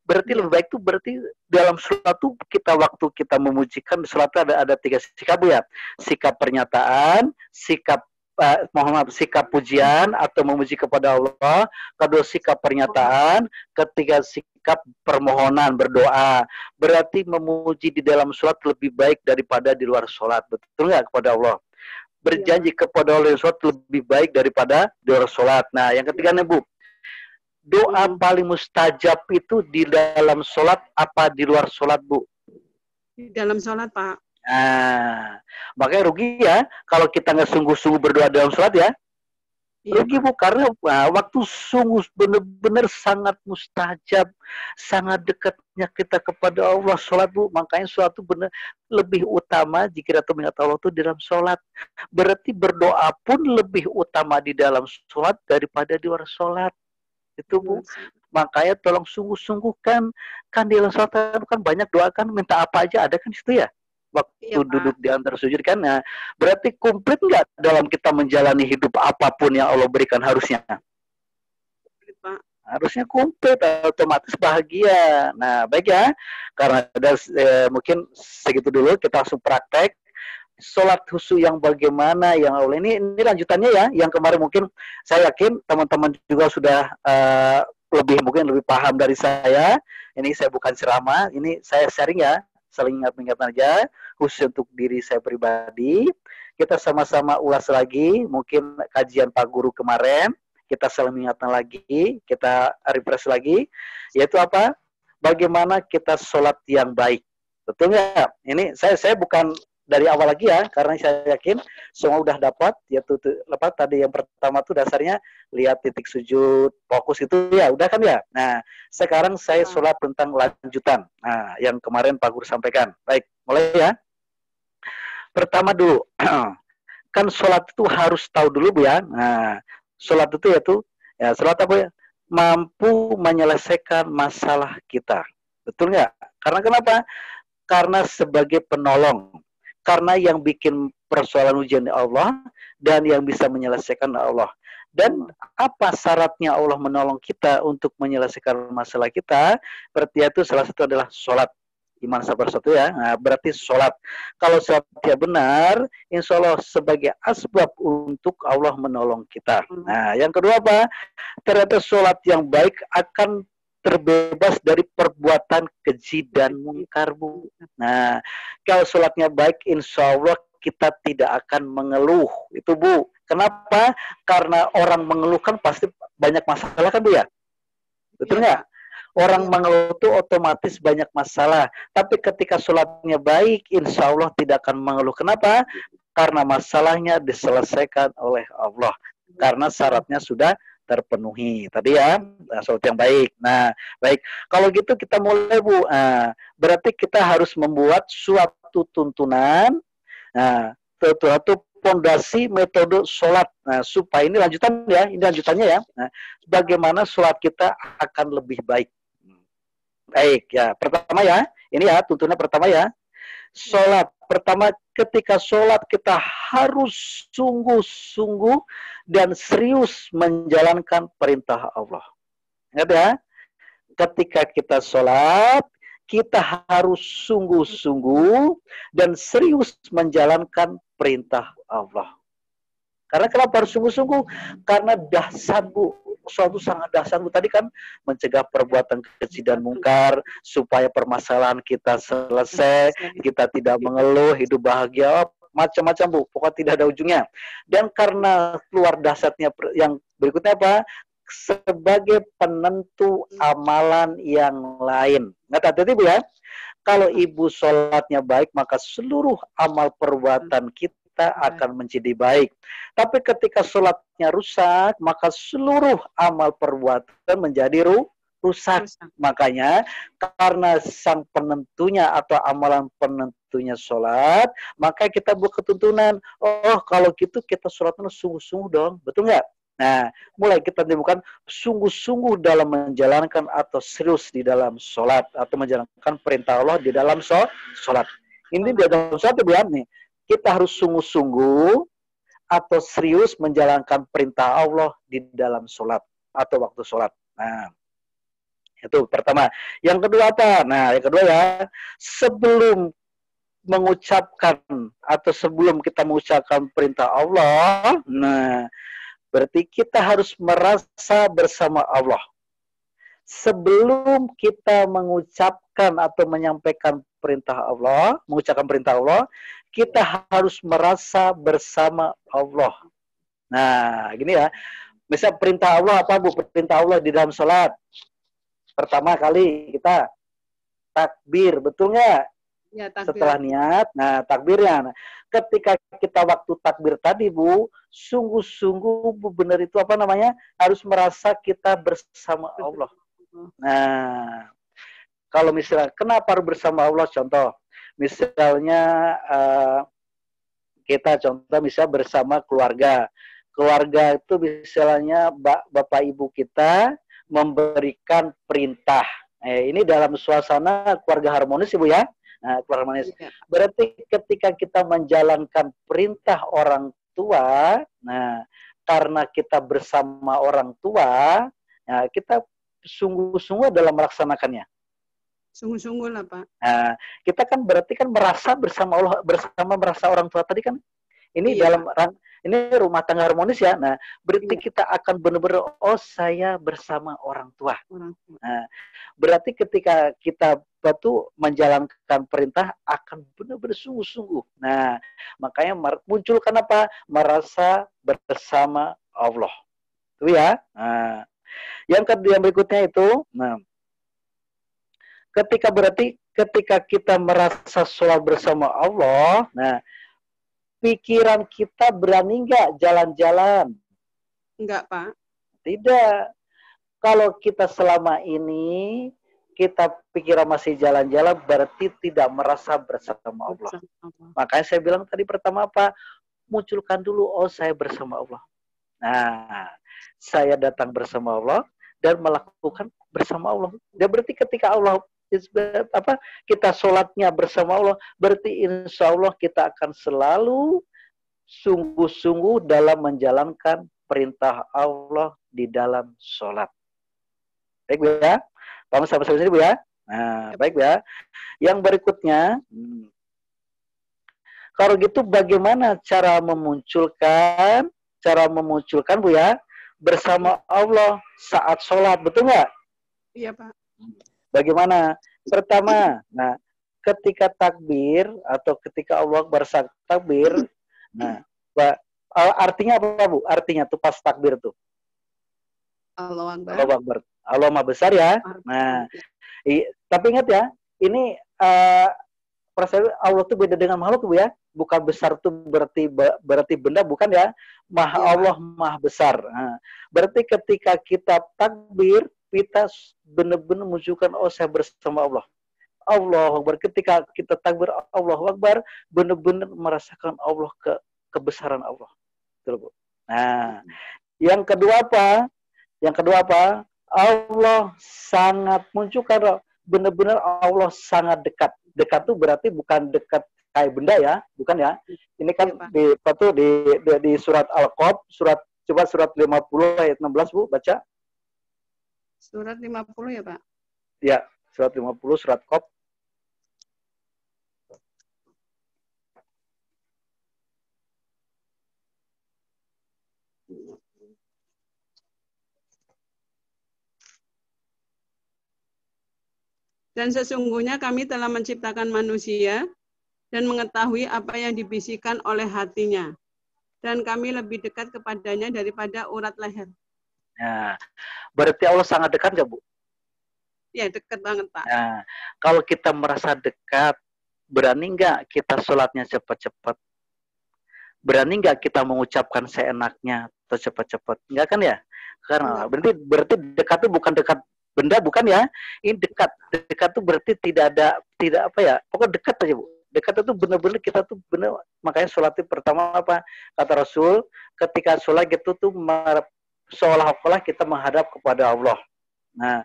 Berarti lebih baik itu berarti dalam sholat itu kita waktu kita memujikan sholat itu ada 3 sikap ya, sikap pernyataan, sikap sikap pujian atau memuji kepada Allah, kedua sikap pernyataan, ketiga sikap permohonan berdoa. Berarti memuji di dalam sholat lebih baik daripada di luar sholat, betul nggak kepada Allah? Berjanji kepada Allah di sholat lebih baik daripada di luar sholat. Nah yang ketiga nih Bu. Doa paling mustajab itu di dalam sholat apa di luar sholat Bu? Di dalam sholat Pak. Nah, makanya rugi ya kalau kita nggak sungguh-sungguh berdoa dalam sholat ya. Rugi Bu, karena waktu sungguh benar-benar sangat mustajab, sangat dekatnya kita kepada Allah sholat Bu. Makanya sholat itu benar lebih utama jika kita mengingat Allah itu di dalam sholat. Berarti berdoa pun lebih utama di dalam sholat daripada di luar sholat. Itu Bu, makanya tolong sungguh-sungguhkan kan di dalam sholat kan banyak doakan minta apa aja ada kan situ ya waktu duduk di antara sujud kan. Nah, berarti komplit nggak dalam kita menjalani hidup apapun yang Allah berikan harusnya harusnya komplit, otomatis bahagia. Nah baik ya, karena ada mungkin segitu dulu, kita langsung praktek sholat khusyuk yang bagaimana yang Allah ini lanjutannya ya. Yang kemarin mungkin saya yakin teman-teman juga sudah mungkin lebih paham dari saya. Ini saya bukan ceramah, ini saya sharing ya, saling ingat-ingatan aja khusus untuk diri saya pribadi. Kita sama-sama ulas lagi mungkin kajian Pak Guru kemarin, kita saling ingatkan lagi, kita refresh lagi, yaitu apa? Bagaimana kita sholat yang baik. Betul nggak? Ini saya bukan dari awal lagi ya, karena saya yakin semua udah dapat, yaitu tadi yang pertama tuh dasarnya lihat titik sujud, fokus itu ya, udah kan ya. Nah, sekarang saya sholat tentang lanjutan. Nah, yang kemarin Pak Guru sampaikan. Baik, mulai ya. Pertama dulu, kan sholat itu harus tahu dulu Bu ya. Nah, sholat itu ya sholat apa ya? Mampu menyelesaikan masalah kita. Betul nggak? Karena kenapa? Karena sebagai penolong. Karena yang bikin persoalan ujian Allah dan yang bisa menyelesaikan Allah. Dan apa syaratnya Allah menolong kita untuk menyelesaikan masalah kita? Berarti itu salah satu adalah sholat. Iman sabar satu ya. Nah, berarti sholat. Kalau sholatnya benar, insya Allah sebagai asbab untuk Allah menolong kita. Nah, yang kedua apa? Ternyata sholat yang baik akan terbebas dari perbuatan keji dan mungkar, Bu. Nah, kalau sholatnya baik, insya Allah kita tidak akan mengeluh. Itu, Bu. Kenapa? Karena orang mengeluh kan pasti banyak masalah kan, Bu ya? Betul nggak? Orang mengeluh itu otomatis banyak masalah. Tapi ketika sholatnya baik, insya Allah tidak akan mengeluh. Kenapa? Karena masalahnya diselesaikan oleh Allah. Karena syaratnya sudah terpenuhi. Tadi ya, sholat yang baik. Nah, baik. Kalau gitu kita mulai, Bu. Nah, berarti kita harus membuat suatu tuntunan. Nah, suatu pondasi metode sholat. Nah, supaya ini lanjutan ya, ini lanjutannya ya. Nah, bagaimana sholat kita akan lebih baik. Baik ya, pertama ya, ini ya tuntunan pertama ya. Sholat pertama, ketika sholat kita harus sungguh-sungguh dan serius menjalankan perintah Allah. Ingat ya, ketika kita sholat, kita harus sungguh-sungguh dan serius menjalankan perintah Allah. Karena kenapa harus sungguh-sungguh? Karena dahsyat, Bu. Suatu sangat dahsyat, Bu. Tadi kan mencegah perbuatan keji dan mungkar, supaya permasalahan kita selesai, kita tidak mengeluh, hidup bahagia, macam-macam, Bu. Pokoknya tidak ada ujungnya. Dan karena keluar dahsyatnya yang berikutnya apa? Sebagai penentu amalan yang lain. Hati-hati, Bu ya. Kalau ibu sholatnya baik, maka seluruh amal perbuatan kita akan menjadi baik. Tapi ketika sholatnya rusak, maka seluruh amal perbuatan menjadi rusak. Makanya karena sang penentunya atau amalan penentunya sholat, maka kita buat ketuntunan. Oh, kalau gitu kita sholatnya sungguh-sungguh dong. Betul nggak? Nah, mulai kita temukan sungguh-sungguh dalam menjalankan atau serius di dalam sholat atau menjalankan perintah Allah di dalam sholat. Ini di dalam sholat ya, nih. Kita harus sungguh-sungguh atau serius menjalankan perintah Allah di dalam sholat atau waktu sholat. Nah, itu pertama. Yang kedua apa? Nah, yang kedua ya, sebelum mengucapkan atau sebelum kita mengucapkan perintah Allah, nah, berarti kita harus merasa bersama Allah. Sebelum kita mengucapkan atau menyampaikan perintah Allah, mengucapkan perintah Allah, kita harus merasa bersama Allah. Nah, gini ya. Misal perintah Allah apa, Bu? Perintah Allah di dalam sholat. Pertama kali kita takbir, betul nggak? Ya, setelah niat, nah takbirnya. Nah, ketika kita waktu takbir tadi, Bu, sungguh-sungguh Bu, benar itu apa namanya? Harus merasa kita bersama Allah. Nah, kalau misalnya kenapa harus bersama Allah? Contoh, misalnya kita contoh misalnya bersama keluarga. Keluarga itu misalnya bapak ibu kita memberikan perintah. Ini dalam suasana keluarga harmonis, Ibu ya. Nah, keluarga harmonis. Berarti ketika kita menjalankan perintah orang tua, nah karena kita bersama orang tua, nah, kita sungguh-sungguh dalam melaksanakannya. Sungguh-sungguh lah, Pak. Nah, kita kan berarti kan merasa bersama Allah, bersama merasa orang tua tadi kan. Ini dalam ini rumah tangga harmonis ya. Nah, berarti kita akan benar-benar saya bersama orang tua. Nah, berarti ketika kita menjalankan perintah akan benar-benar sungguh-sungguh. Nah, makanya muncul kenapa? Merasa bersama Allah. Itu ya. Nah, yang berikutnya itu, nah, ketika kita merasa sholat bersama Allah, nah, pikiran kita berani nggak jalan-jalan? Enggak, Pak. Tidak. Kalau kita selama ini, kita pikiran masih jalan-jalan, berarti tidak merasa bersama Allah. Makanya saya bilang tadi pertama apa? Munculkan dulu, saya bersama Allah. Nah, saya datang bersama Allah dan melakukan bersama Allah. Dan berarti ketika Allah kita sholatnya bersama Allah, berarti insya Allah kita akan selalu sungguh-sungguh dalam menjalankan perintah Allah di dalam sholat. Baik, Bu ya? Paham sampai sini, Bu ya? Nah, baik, Bu ya. Yang berikutnya, kalau gitu bagaimana cara memunculkan Bu ya, bersama Allah saat sholat, betul nggak? Iya, Pak. Bagaimana? Pertama, nah, ketika takbir atau ketika Allah Akbar takbir, nah, artinya apa, Bu? Artinya tuh pas takbir tuh. Allahu Akbar. Allahu Akbar. Allah Maha Besar ya. Nah, tapi ingat ya, ini perasaan Allah tuh beda dengan makhluk, Bu ya. Bukan besar tuh berarti benda, bukan ya. Allah Maha Besar. Nah, berarti ketika kita takbir, kita benar-benar menunjukkan saya bersama Allah. Allahu Akbar. Ketika kita takbir Allahu Akbar, benar-benar merasakan Allah kebesaran Allah. Betul, Bu. Nah, yang kedua apa? Allah sangat menunjukkan benar-benar Allah sangat dekat. Dekat itu berarti bukan dekat kayak benda ya, bukan ya. Ini kan di surat Al-Qaf, surat 50 ayat 16, Bu, baca. Surat 50 ya, Pak? Ya, surat 50 surat Qaf. Dan sesungguhnya kami telah menciptakan manusia dan mengetahui apa yang dibisikkan oleh hatinya. Dan kami lebih dekat kepadanya daripada urat leher. Nah, berarti Allah sangat dekat nggak, Bu? Ya, dekat banget, Pak. Nah, kalau kita merasa dekat, berani nggak kita sholatnya cepat-cepat? Berani nggak kita mengucapkan seenaknya atau cepat-cepat? Nggak kan ya? Karena berarti dekat itu bukan dekat benda, bukan ya? Ini dekat. Dekat itu berarti tidak apa ya? Pokoknya dekat aja, Bu. Dekat itu benar-benar kita tuh benar. Makanya sholat itu pertama apa? Kata Rasul, ketika sholat itu tuh seolah-olah kita menghadap kepada Allah. Nah,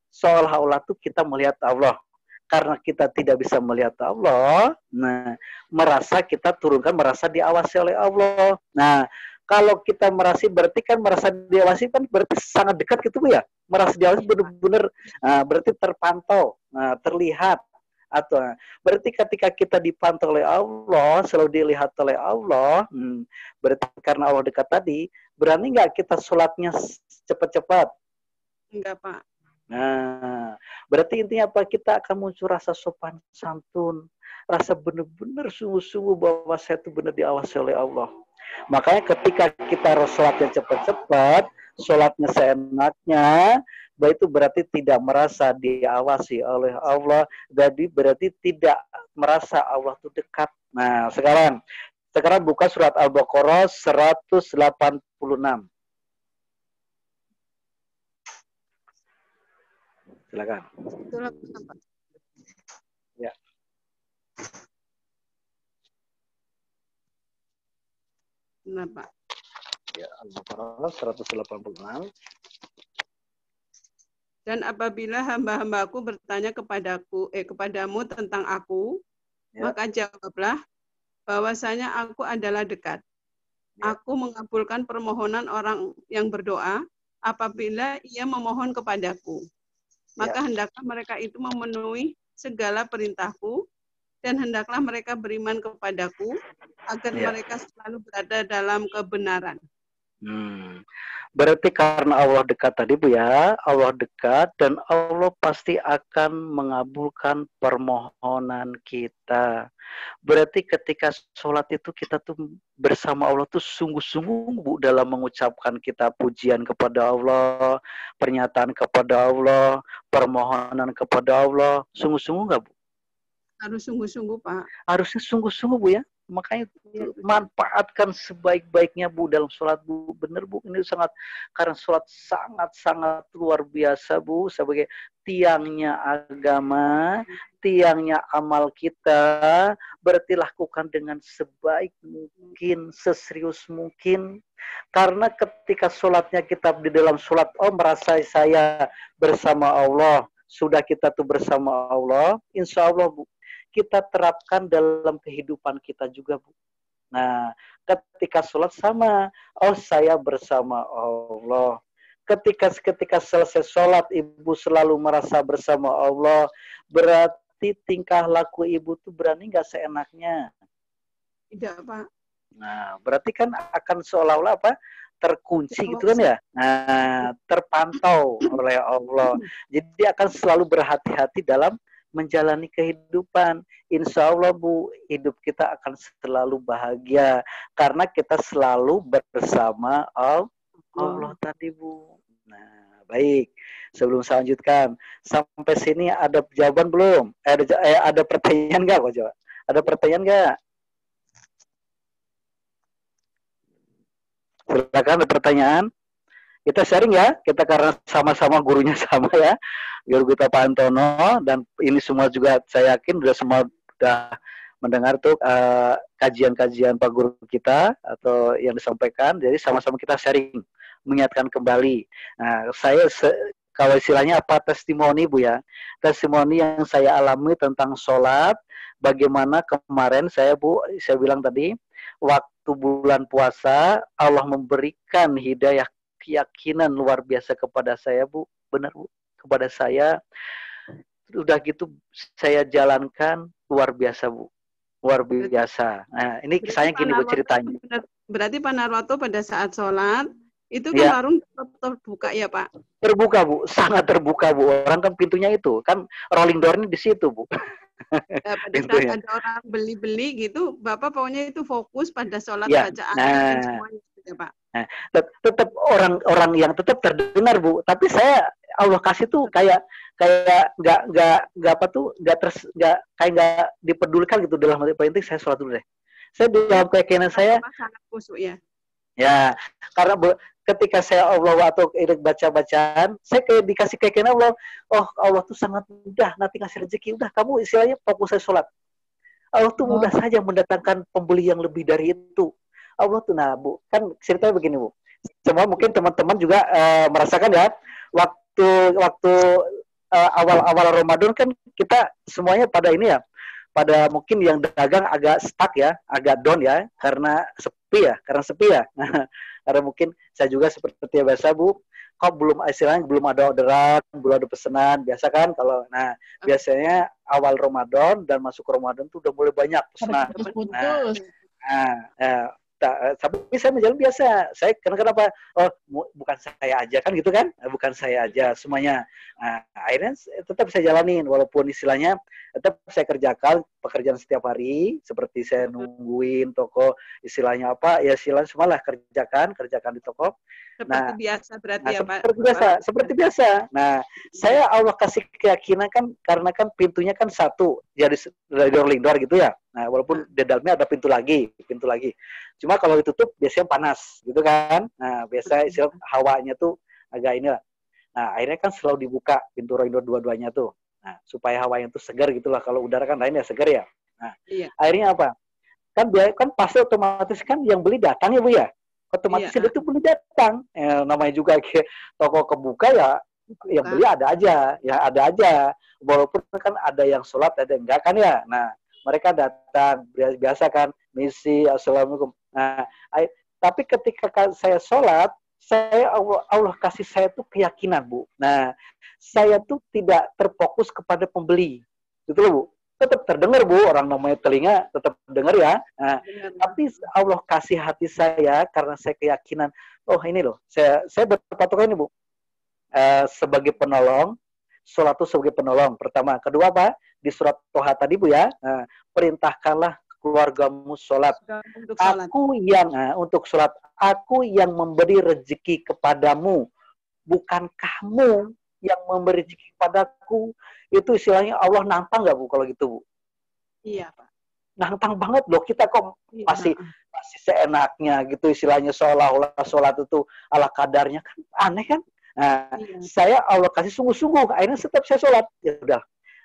seolah-olah tuh kita melihat Allah. Karena kita tidak bisa melihat Allah, nah, merasa diawasi oleh Allah. Nah, kalau kita berarti merasa diawasi kan berarti sangat dekat gitu, Bu ya. Merasa diawasi benar-benar berarti terpantau, terlihat. Atau berarti ketika kita dipantau oleh Allah, selalu dilihat oleh Allah, berarti karena Allah dekat tadi, berani nggak kita sholatnya cepat-cepat? Enggak, Pak. Nah, berarti intinya apa? Kita akan muncul rasa sopan santun, rasa benar-benar sungguh-sungguh bahwa saya itu benar diawasi oleh Allah. Makanya ketika kita sholatnya cepat-cepat, sholatnya seenaknya, itu berarti tidak merasa diawasi oleh Allah, jadi berarti tidak merasa Allah itu dekat. Nah, sekarang buka surat Al-Baqarah 186. Silakan. Ya. Kenapa? Ya, Al-Baqarah 186. Dan apabila hamba-hambaku bertanya kepadamu tentang aku, maka jawablah bahwasanya aku adalah dekat. Aku mengabulkan permohonan orang yang berdoa apabila ia memohon kepadaku. Maka hendaklah mereka itu memenuhi segala perintahku dan hendaklah mereka beriman kepadaku agar mereka selalu berada dalam kebenaran. Berarti karena Allah dekat tadi, Bu ya, Allah dekat dan Allah pasti akan mengabulkan permohonan kita. Berarti ketika sholat itu kita tuh bersama Allah tuh sungguh-sungguh, Bu, dalam mengucapkan kita pujian kepada Allah, pernyataan kepada Allah, permohonan kepada Allah. Sungguh-sungguh nggak, Bu? Harus sungguh-sungguh, Pak. Harusnya sungguh-sungguh, Bu ya. Makanya manfaatkan sebaik-baiknya, Bu, dalam sholat, Bu. Benar, Bu, ini karena sholat sangat-sangat luar biasa, Bu, sebagai tiangnya agama, tiangnya amal kita. Berarti lakukan dengan sebaik mungkin, seserius mungkin. Karena ketika sholatnya kita di dalam sholat, merasa saya bersama Allah, sudah kita tuh bersama Allah, insya Allah, Bu, kita terapkan dalam kehidupan kita juga, Bu. Nah, ketika sholat sama, saya bersama Allah. Ketika selesai sholat, ibu selalu merasa bersama Allah. Berarti tingkah laku ibu tuh berani nggak seenaknya? Tidak, Pak. Nah, berarti kan akan seolah-olah apa? terkunci gitu kan ya. Nah, terpantau oleh Allah. Jadi dia akan selalu berhati-hati dalam menjalani kehidupan. Insya Allah Bu, hidup kita akan selalu bahagia karena kita selalu bersama Allah tadi Bu. Nah, baik. Sebelum saya lanjutkan, sampai sini ada jawaban belum? Ada pertanyaan nggak Pak Jawa? Ada pertanyaan nggak? Silakan, ada pertanyaan. Kita sharing ya, kita karena sama-sama gurunya sama ya, Guru kita Pak Antono, dan ini semua juga saya yakin semua sudah mendengar tuh kajian-kajian Pak Guru kita atau yang disampaikan, jadi sama-sama kita sharing, mengingatkan kembali. Nah, saya kalau istilahnya apa, testimoni Bu ya, testimoni yang saya alami tentang sholat, bagaimana kemarin saya bilang tadi, waktu bulan puasa, Allah memberikan hidayah keyakinan luar biasa kepada saya Bu, benar Bu, kepada saya. Udah gitu saya jalankan luar biasa Bu, luar biasa. Nah ini kisahnya gini Bu ceritanya. Berarti Pak Narwato pada saat sholat itu kan warung terbuka ya Pak? Terbuka Bu, sangat terbuka Bu. Orang kan pintunya itu kan rolling door-nya di situ Bu. Ya, pada saat ada orang beli-beli gitu, Bapak pokoknya itu fokus pada sholat bacaan dan semuanya ya Pak. Nah, tetap orang yang tetap terdengar Bu, tapi saya Allah kasih tuh kayak nggak dipedulikan gitu dalam hal penting saya sholat dulu deh. Saya dalam keyakinan saya sangat khusyuk ya. Ya, karena ketika saya Allah atau baca-bacaan, saya kayak dikasih keyakinan Allah, Allah tuh sangat mudah nanti ngasih rezeki. Udah kamu istilahnya fokus saya sholat. Allah tuh mudah saja mendatangkan pembeli yang lebih dari itu. Allah tuh, nah Bu, kan ceritanya begini Bu. Semua mungkin teman-teman juga merasakan ya, waktu awal-awal Ramadan kan kita semuanya pada ini ya, pada mungkin yang dagang agak stuck ya, agak down ya, karena sepi ya. Karena mungkin saya juga seperti biasa Bu, kok belum istilahnya belum ada orderan, belum ada pesanan, biasa kan kalau biasanya awal Ramadan dan masuk Ramadan tuh udah mulai banyak pesanan. Tapi saya menjalan biasa. Saya kenapa? Bukan saya aja kan gitu kan? Bukan saya aja semuanya. Akhirnya tetap saya jalanin walaupun istilahnya tetap saya kerjakan pekerjaan setiap hari seperti saya nungguin toko istilahnya apa ya istilahnya semualah kerjakan di toko. Seperti biasa berarti ya Pak. Seperti biasa. Nah, saya Allah kasih keyakinan kan karena kan pintunya kan satu jadi rolling door gitu ya. Nah, walaupun di dalamnya ada pintu lagi. Cuma kalau ditutup biasanya panas, gitu kan. Nah, biasa istilah hawanya tuh agak inilah. Nah, akhirnya kan selalu dibuka pintu rolling door dua-duanya tuh. Nah, supaya hawanya tuh segar gitulah. Kalau udara kan lain ya segar ya. Nah, akhirnya apa? Kan pasti otomatis kan yang beli datang ya Bu ya. Otomatis dia tuh beli datang. Namanya juga toko kebuka ya. Yang beli ada aja. Walaupun kan ada yang sholat, ada yang enggak kan ya. Nah, mereka datang biasa kan misi assalamualaikum. Nah, tapi ketika saya sholat, Allah kasih saya tuh keyakinan Bu. Nah, saya tuh tidak terfokus kepada pembeli, gitu loh Bu. Tetap terdengar Bu, orang namanya telinga tetap dengar ya. Nah, tapi Allah kasih hati saya karena saya keyakinan. Ini loh, saya berpatokan ini Bu. Sebagai penolong, sholat itu sebagai penolong. Pertama, kedua apa? Di surat Toha tadi Bu ya, perintahkanlah keluargamu sholat. Untuk sholat, aku yang memberi rezeki kepadamu, bukan kamu yang memberi rezeki kepadaku. Itu istilahnya Allah nantang nggak Bu kalau gitu Bu? Iya Pak. Nantang banget loh, kita kok masih seenaknya gitu istilahnya seolah-olah sholat itu ala kadarnya kan aneh kan? Nah, saya Allah kasih sungguh-sungguh, akhirnya tetap saya sholat. Ya udah,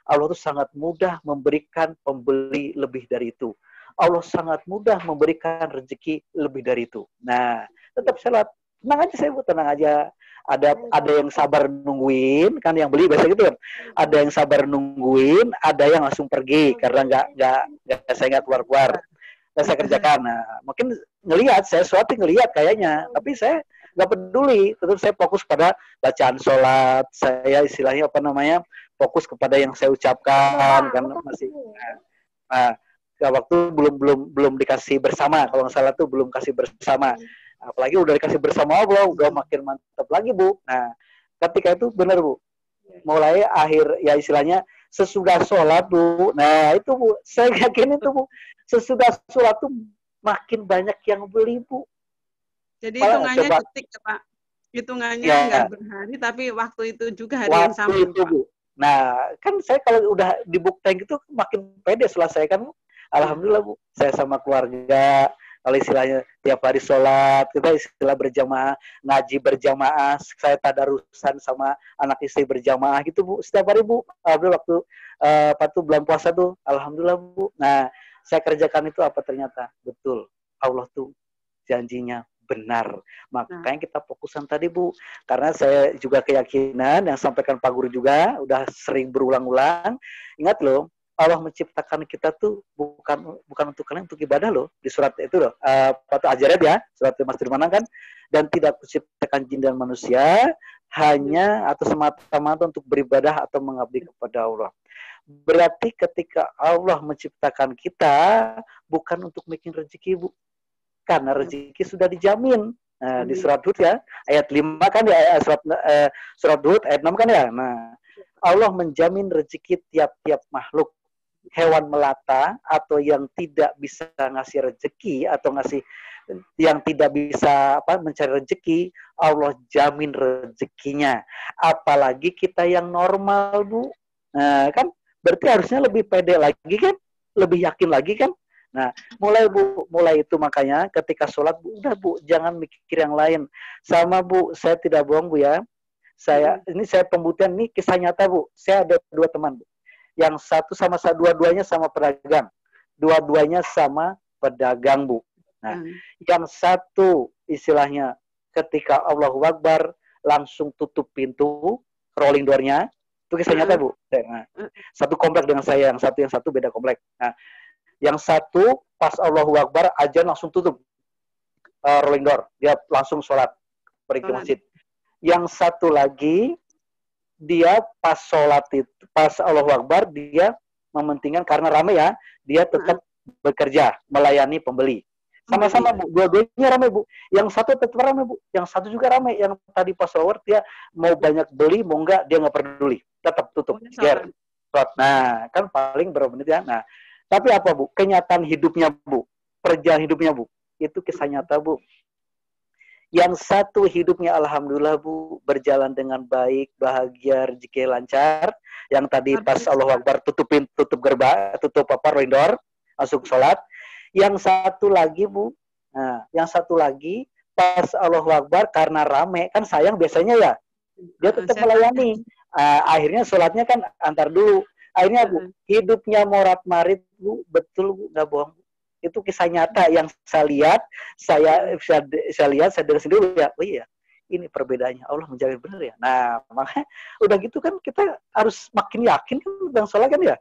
Allah tuh sangat mudah memberikan pembeli lebih dari itu. Allah sangat mudah memberikan rezeki lebih dari itu. Nah, tetap sholat. Tenang aja saya Bu, tenang aja. Ada yang sabar nungguin, kan yang beli biasa gitu kan. Ada yang sabar nungguin, ada yang langsung pergi karena saya nggak keluar-keluar. Saya kerjakan. Nah, mungkin ngelihat saya sholat ngelihat kayaknya, tapi saya nggak peduli, tetap saya fokus pada bacaan sholat, saya istilahnya fokus kepada yang saya ucapkan, karena masih waktu belum dikasih bersama, kalau nggak salah tuh belum kasih bersama. apalagi udah dikasih bersama Allah, udah makin mantap lagi, Bu. Nah, ketika itu benar, Bu. Mulai akhir, ya istilahnya, sesudah sholat, Bu. Nah, itu, Bu. Saya yakin itu, Bu. Sesudah sholat tuh makin banyak yang beli, Bu. Jadi hitungannya detik ya, Pak? Hitungannya nggak berhari, tapi waktu itu juga hari yang sama, itu, Bu. Nah, kan saya kalau udah dibuktiin gitu, makin pede selesai kan, Bu. Alhamdulillah, Bu. Saya sama keluarga, kalau istilahnya tiap hari sholat, kita istilah berjamaah, ngaji berjamaah, saya tadarusan sama anak istri berjamaah gitu, Bu. Setiap hari, Bu. Alhamdulillah waktu bulan puasa tuh, alhamdulillah, Bu. Nah, saya kerjakan itu apa ternyata? Betul. Allah tuh janjinya benar. Makanya kita fokusan tadi, Bu. Karena saya juga keyakinan yang sampaikan Pak Guru juga, udah sering berulang-ulang. Ingat loh, Allah menciptakan kita tuh bukan untuk kalian, untuk ibadah loh. Di surat itu loh, Al-Zariyat ya, surat Mas Firman kan, dan tidak menciptakan jin dan manusia hanya atau semata-mata untuk beribadah atau mengabdi kepada Allah. Berarti ketika Allah menciptakan kita bukan untuk bikin rezeki, Bu. Karena rezeki sudah dijamin. Nah, di surat Hud ya, ayat 5 kan ya, surat Hud ayat 6 kan ya. Nah, Allah menjamin rezeki tiap-tiap makhluk. Hewan melata atau yang tidak bisa ngasih rezeki atau yang tidak bisa mencari rezeki, Allah jamin rezekinya. Apalagi kita yang normal, Bu. Nah, kan berarti harusnya lebih pede lagi kan? Lebih yakin lagi kan? Nah, mulai itu makanya ketika sholat, Bu, udah, Bu, jangan mikir yang lain. Sama, Bu, saya tidak bohong, Bu ya. Saya pembuktian, ini kisah nyata, Bu. Saya ada 2 teman, Bu. Yang satu dua-duanya sama pedagang. Dua-duanya sama pedagang, Bu. Nah, yang satu istilahnya ketika Allahu Akbar langsung tutup pintu, rolling door-nya. Itu kisah nyata, Bu. Nah, satu komplek dengan saya, yang satu beda komplek. Nah, yang satu pas Allahu Akbar azan langsung tutup rolling door, dia langsung sholat pergi ke masjid. Yang satu lagi dia pas sholat itu, pas Allahu Akbar dia mementingkan karena ramai ya, dia tetap bekerja melayani pembeli. Sama-sama, Bu, dua-duanya ramai, Bu. Yang satu tetap ramai, Bu. Yang satu juga ramai. Yang tadi pas sholat dia mau banyak beli mau enggak dia nggak peduli, tetap tutup. Nah, kan paling berapa menit ya. Nah, tapi apa, Bu? Kenyataan hidupnya, Bu. Perjalanan hidupnya, Bu. Itu kisah nyata, Bu. Yang satu hidupnya alhamdulillah, Bu, berjalan dengan baik, bahagia, rezeki lancar. Yang tadi pas Allahu Akbar tutup gerbang, tutup rolling door, masuk sholat. Yang satu lagi, Bu. Nah, yang satu lagi pas Allahu Akbar karena rame, kan sayang biasanya ya. Dia tetap melayani. Akhirnya sholatnya kan antar dulu. Akhirnya, Bu, hidupnya morat-marit, Bu, betul, Bu, nggak bohong. Itu kisah nyata yang saya lihat, saya dari sendiri ya. Oh iya, ini perbedaannya. Allah menjamin benar ya. Nah, makanya udah gitu kan kita harus makin yakin kan tentang sholat kan ya.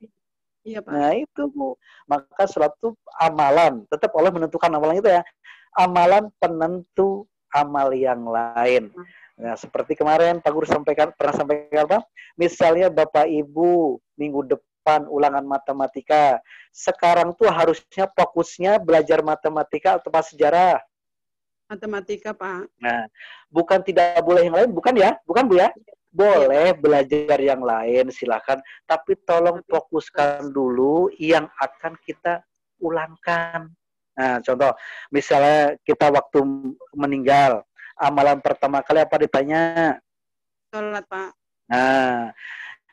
Iya, Pak. Nah, itu, Bu. Maka sholat itu amalan. Tetap Allah menentukan amalan itu ya. Amalan penentu amal yang lain. Nah, seperti kemarin Pak Guru pernah sampaikan apa? Misalnya Bapak Ibu minggu depan ulangan matematika. Sekarang tuh harusnya fokusnya belajar matematika atau sejarah? Matematika, Pak. Nah, bukan tidak boleh yang lain, bukan ya? Bukan, Bu ya? Boleh belajar yang lain, silakan. Tapi tolong fokuskan dulu yang akan kita ulangkan. Nah, contoh, misalnya kita waktu meninggal, amalan pertama kali apa ditanya? Sholat, Pak. Nah,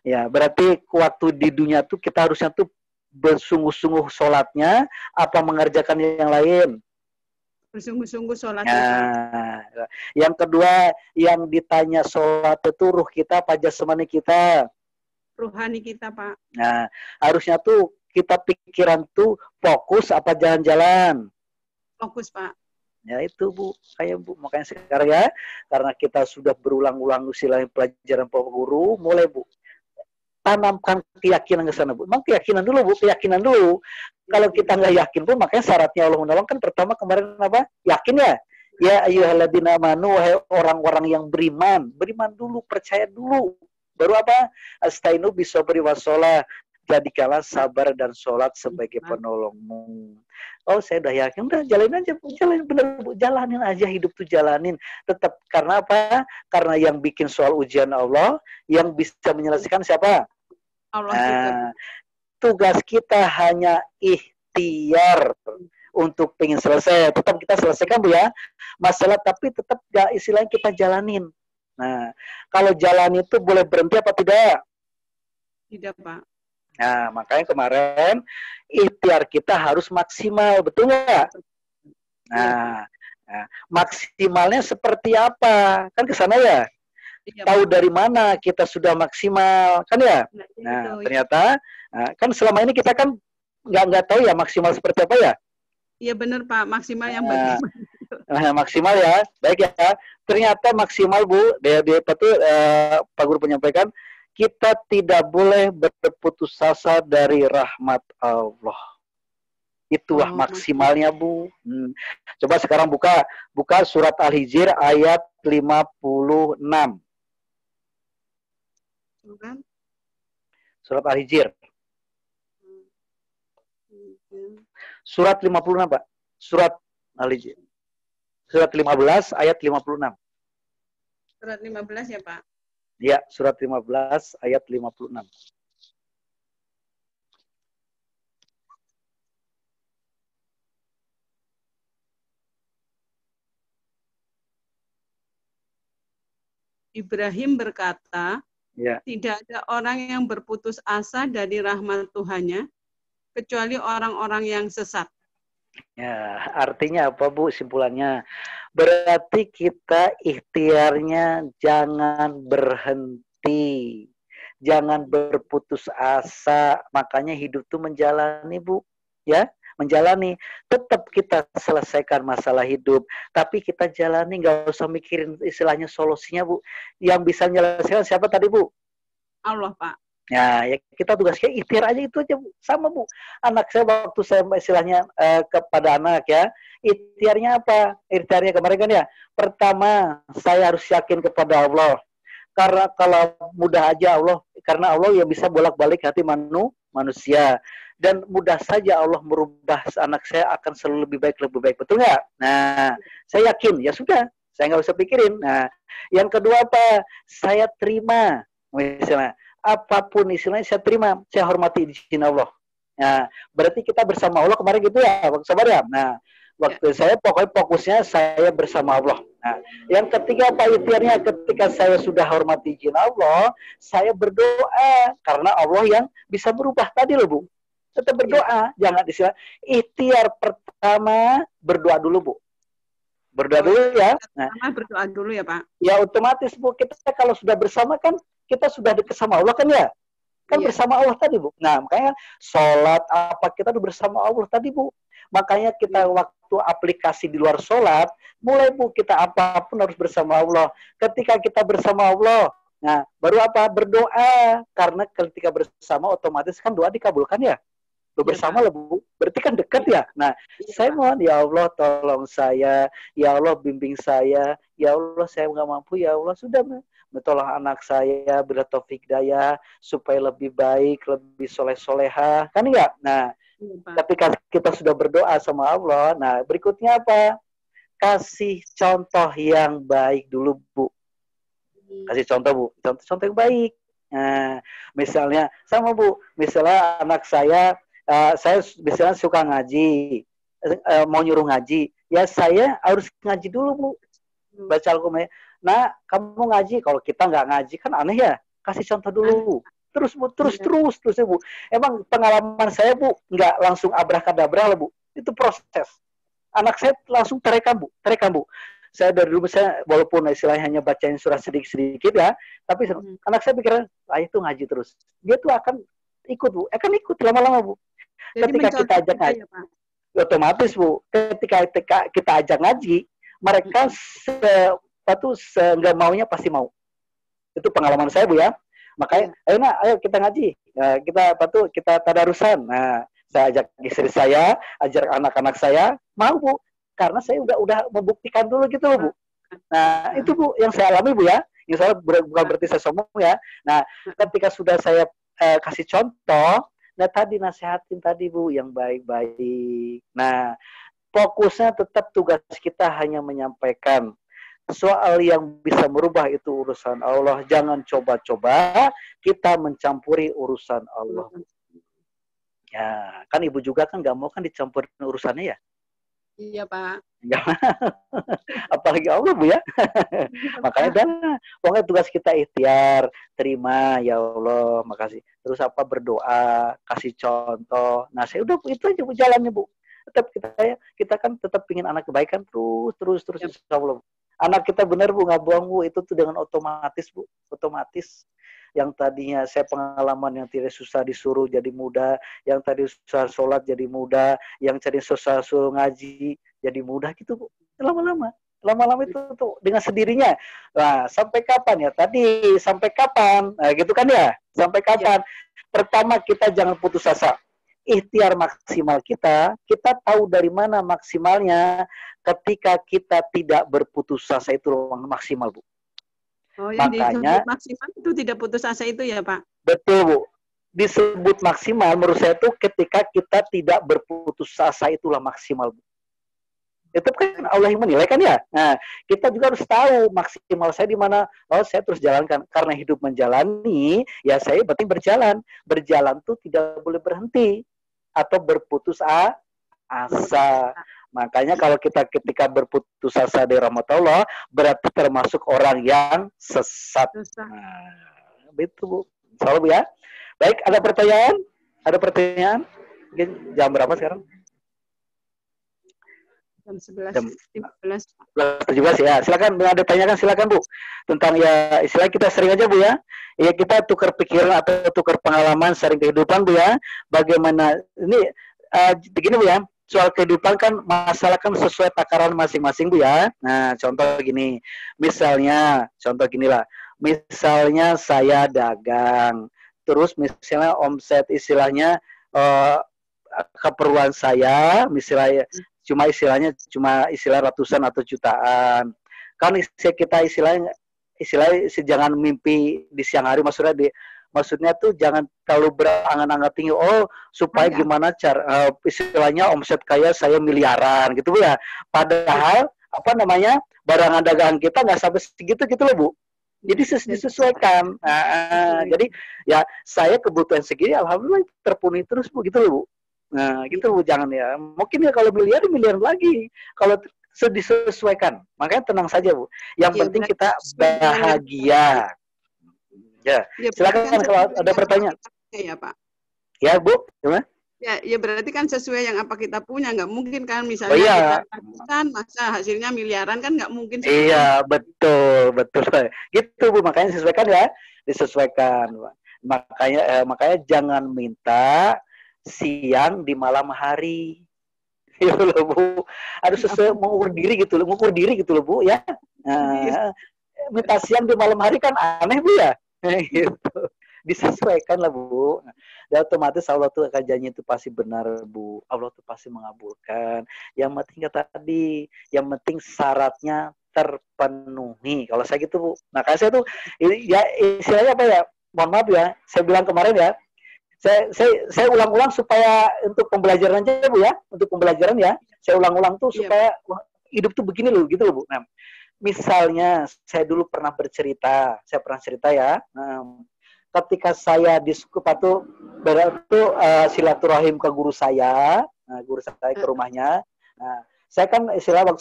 ya berarti waktu di dunia tuh kita harusnya tuh bersungguh-sungguh sholatnya, apa mengerjakan yang lain? Bersungguh-sungguh sholatnya. Nah, yang kedua, yang ditanya sholat itu ruh kita apa jasmani kita? Ruhani kita, Pak. Nah, harusnya tuh kita pikiran tuh fokus apa jalan-jalan? Fokus, Pak. Ya itu, Bu, Bu. Makanya sekarang ya, karena kita sudah berulang-ulang usilah pelajaran Pak Guru, mulai, Bu, tanamkan keyakinan ke sana, Bu. Memang keyakinan dulu, Bu, keyakinan dulu. Kalau kita nggak yakin pun, makanya syaratnya Allah menolong kan pertama kemarin apa? Yakin ya? Ya ayyuhalladzina amanu, wahai orang-orang yang beriman. Beriman dulu, percaya dulu. Baru apa? Astainu bisabri wassalah. jadikanlah sabar dan sholat sebagai penolongmu. Oh, saya udah yakin, udah jalanin aja, Bu. Jalanin bener, Bu. Jalanin aja, hidup tuh jalanin. Tetap, karena apa? Karena yang bikin soal ujian Allah, yang bisa menyelesaikan siapa? Allah juga. Tugas kita hanya ikhtiar untuk pengen selesai. Tetap kita selesaikan, Bu ya. Masalah, tapi tetap gak istilahnya kita jalanin. Nah, kalau jalan itu boleh berhenti apa tidak? Tidak, Pak. Nah, makanya kemarin ikhtiar kita harus maksimal, betul nggak? Nah, maksimalnya seperti apa? Kan ke sana ya? Tahu dari mana kita sudah maksimal, kan ya? Nah, ternyata kan selama ini kita kan nggak tahu ya maksimal seperti apa ya? Iya benar, Pak, maksimal yang bagaimana? Maksimal ya, baik ya. Ternyata maksimal, Bu, Pak Guru menyampaikan, kita tidak boleh berputus asa dari rahmat Allah. Itulah maksimalnya, Bu. Coba sekarang buka surat Al-Hijr ayat 56. Surat Al-Hijr. Surat 56, Pak. Surat Al-Hijr. Surat 15 ayat 56. Surat 15 ya, Pak? Ya, surat 15 ayat 56. Ibrahim berkata, ya, tidak ada orang yang berputus asa dari rahmat Tuhannya, kecuali orang-orang yang sesat. Ya, artinya apa, Bu, simpulannya? Berarti kita ikhtiarnya jangan berhenti. Jangan berputus asa. Makanya hidup itu menjalani, Bu. Ya, menjalani. Tetap kita selesaikan masalah hidup. Tapi kita jalani, nggak usah mikirin istilahnya solusinya, Bu. Yang bisa menyelesaikan siapa tadi, Bu? Allah, Pak. Nah, ya kita tugasnya ikhtiar aja itu aja, Bu. Sama, Bu. Anak saya waktu saya istilahnya kepada anak ya, ikhtiarnya apa? Ikhtiarnya kemarin kan ya, pertama saya harus yakin kepada Allah. Karena kalau mudah aja Allah, karena Allah yang bisa bolak-balik hati manusia. Dan mudah saja Allah merubah anak saya akan selalu lebih baik. Betul nggak? Nah, saya yakin, ya sudah. Saya nggak usah pikirin. Nah, yang kedua apa? Saya terima. Misalnya, apapun istilahnya saya terima, saya hormati izin Allah. Nah, berarti kita bersama Allah kemarin gitu ya, waktu sabar ya. Nah, waktu saya pokoknya fokusnya saya bersama Allah. Nah, yang ketiga apa ikhtiarnya? Ketika saya sudah hormati izin Allah, saya berdoa karena Allah yang bisa berubah tadi loh, Bu. Tetap berdoa, jangan istilah. Ikhtiar pertama berdoa dulu, Bu. Berdoa dulu ya. Nah, berdoa dulu ya, Pak. Ya otomatis, Bu, kita kalau sudah bersama kan kita sudah dekat sama Allah kan ya? Kan bersama Allah tadi, Bu. Nah, makanya sholat apa kita tuh bersama Allah tadi, Bu. Makanya kita waktu aplikasi di luar sholat, mulai, Bu, kita apapun harus bersama Allah. Ketika kita bersama Allah, nah, baru apa? Berdoa. Karena ketika bersama otomatis kan doa dikabulkan ya? Bersama lah, Bu. Berarti kan dekat ya? Nah, saya mohon, ya Allah tolong saya, ya Allah bimbing saya, ya Allah saya nggak mampu, ya Allah sudah tolong anak saya, beri taufik daya, supaya lebih baik, lebih soleh-soleha. Kan enggak? Nah, ketika kita sudah berdoa sama Allah, nah berikutnya apa? Kasih contoh yang baik dulu, Bu. Kasih contoh, Bu. Contoh yang baik. Nah, misalnya, sama, Bu. Misalnya anak saya misalnya suka ngaji, mau nyuruh ngaji. Ya, saya harus ngaji dulu, Bu. Baca Al-Quran. Nah, kamu ngaji, kalau kita nggak ngaji kan aneh ya. Kasih contoh dulu, Bu. Terus, Bu, terus ya, Bu. Emang pengalaman saya, Bu, nggak langsung abrakadabra lah, Bu. Itu proses. Anak saya langsung terekam, Bu. Saya dari dulu, saya walaupun istilahnya hanya bacain surah sedikit-sedikit ya, tapi anak saya pikirnya, ayah tuh ngaji terus. Dia tuh akan ikut, Bu. Akan ikut lama-lama, Bu. Jadi ketika kita ajak ngaji, ya, otomatis, Bu, ketika kita ajak ngaji, mereka nggak maunya pasti mau. Itu pengalaman saya, Bu ya. Makanya, ayo kita ngaji, kita tadarusan. Nah, saya ajak istri saya, ajak anak-anak saya, mau, Bu, karena saya udah membuktikan dulu gitu loh, Bu. Nah, itu, Bu, yang saya alami, Bu ya. Yang saya bukan berarti saya sombong ya. Nah, ketika sudah saya kasih contoh, Nah tadi nasihatin tadi Bu yang baik-baik. Nah fokusnya tetap tugas kita hanya menyampaikan. Soal yang bisa merubah itu urusan Allah. Jangan coba-coba kita mencampuri urusan Allah. Ya, kan ibu juga kan nggak mau kan dicampurin urusannya ya? Iya Pak. Apalagi Allah Bu ya. Makanya dah, pokoknya tugas kita ikhtiar, terima ya Allah, makasih. Terus apa berdoa, kasih contoh. Nah saya udah itu aja Bu jalannya Bu. Tetap kita kan tetap ingin anak kebaikan terus insya Allah. Anak kita benar Bu, nggak bohong Bu, itu tuh dengan otomatis Bu, otomatis. Yang tadinya saya pengalaman yang tidak susah disuruh jadi mudah, yang tadi susah sholat jadi mudah, yang tadi susah suruh ngaji jadi mudah gitu Bu. Lama-lama itu tuh dengan sendirinya. Nah, sampai kapan ya? Tadi sampai kapan? Nah, gitu kan ya? Sampai kapan? Pertama kita jangan putus asa. Ikhtiar maksimal kita tahu dari mana maksimalnya ketika kita tidak berputus asa itu maksimal Bu. Oh, yang makanya disebut maksimal itu tidak putus asa itu ya Pak? Betul Bu. Disebut maksimal menurut saya itu ketika kita tidak berputus asa itulah maksimal Bu. Itu kan Allah yang menilai kan ya. Nah, kita juga harus tahu maksimal saya di mana. Oh, saya terus jalankan karena hidup menjalani, ya saya berarti berjalan. Berjalan tuh tidak boleh berhenti atau berputus asa. Makanya kalau kita ketika berputus asa dari rahmat Allah, berarti termasuk orang yang sesat. Nah, itu Bu. Salah Bu ya. Baik, ada pertanyaan? Ada pertanyaan? Mungkin jam berapa sekarang? Jam 11.15. 17 ya. Silakan, ada tanyakan silakan Bu. Tentang ya istilah kita sering aja Bu ya. Ya kita tukar pikiran atau tukar pengalaman sharing kehidupan Bu ya. Bagaimana ini begini Bu ya. Soal kehidupan kan masalah kan sesuai takaran masing-masing Bu ya. Nah, contoh gini. Misalnya, contoh ginilah. Misalnya saya dagang. Terus misalnya omset istilahnya keperluan saya misalnya cuma istilah ratusan atau jutaan. Kan kita istilahnya jangan mimpi di siang hari, maksudnya tuh jangan terlalu berangan-angan tinggi. Oh, supaya gimana cara istilahnya omset kaya saya miliaran gitu Bu ya. Padahal barangan dagangan kita nggak sampai segitu gitu loh Bu. Jadi disesuaikan. Jadi ya saya kebutuhan segini alhamdulillah terpenuhi terus Bu gitu loh Bu. Nah, gitu Bu, jangan ya. Mungkin ya kalau miliar lagi. Kalau disesuaikan. Makanya tenang saja Bu. Yang penting kita bahagia. Ya, silakan kalau ada pertanyaan. Ya Pak. Ya Bu, gimana? Ya berarti kan sesuai yang apa kita punya, nggak mungkin kan misalnya kita kan masa hasilnya miliaran kan nggak mungkin. Iya betul. Gitu Bu, makanya disesuaikan. Makanya jangan minta siang di malam hari. Ya loh Bu. Harus mengukur diri gitu loh Bu ya. Minta siang di malam hari kan aneh Bu ya. Gitu. Disesuaikan lah Bu. Dan otomatis Allah tuh akan janji itu pasti benar Bu. Allah tuh pasti mengabulkan. Yang penting yang penting syaratnya terpenuhi. Kalau saya gitu Bu. Nah kalau saya tuh ya istilahnya apa ya? Mohon maaf ya. Saya bilang kemarin ya. Saya ulang-ulang supaya untuk pembelajaran aja Bu ya. Untuk pembelajaran ya. Saya ulang-ulang tuh supaya hidup tuh begini loh gitu loh Bu. Nah, misalnya saya dulu pernah cerita ya. Ketika saya di Sukupatu silaturahim ke guru saya ke rumahnya. Nah, saya kan waktu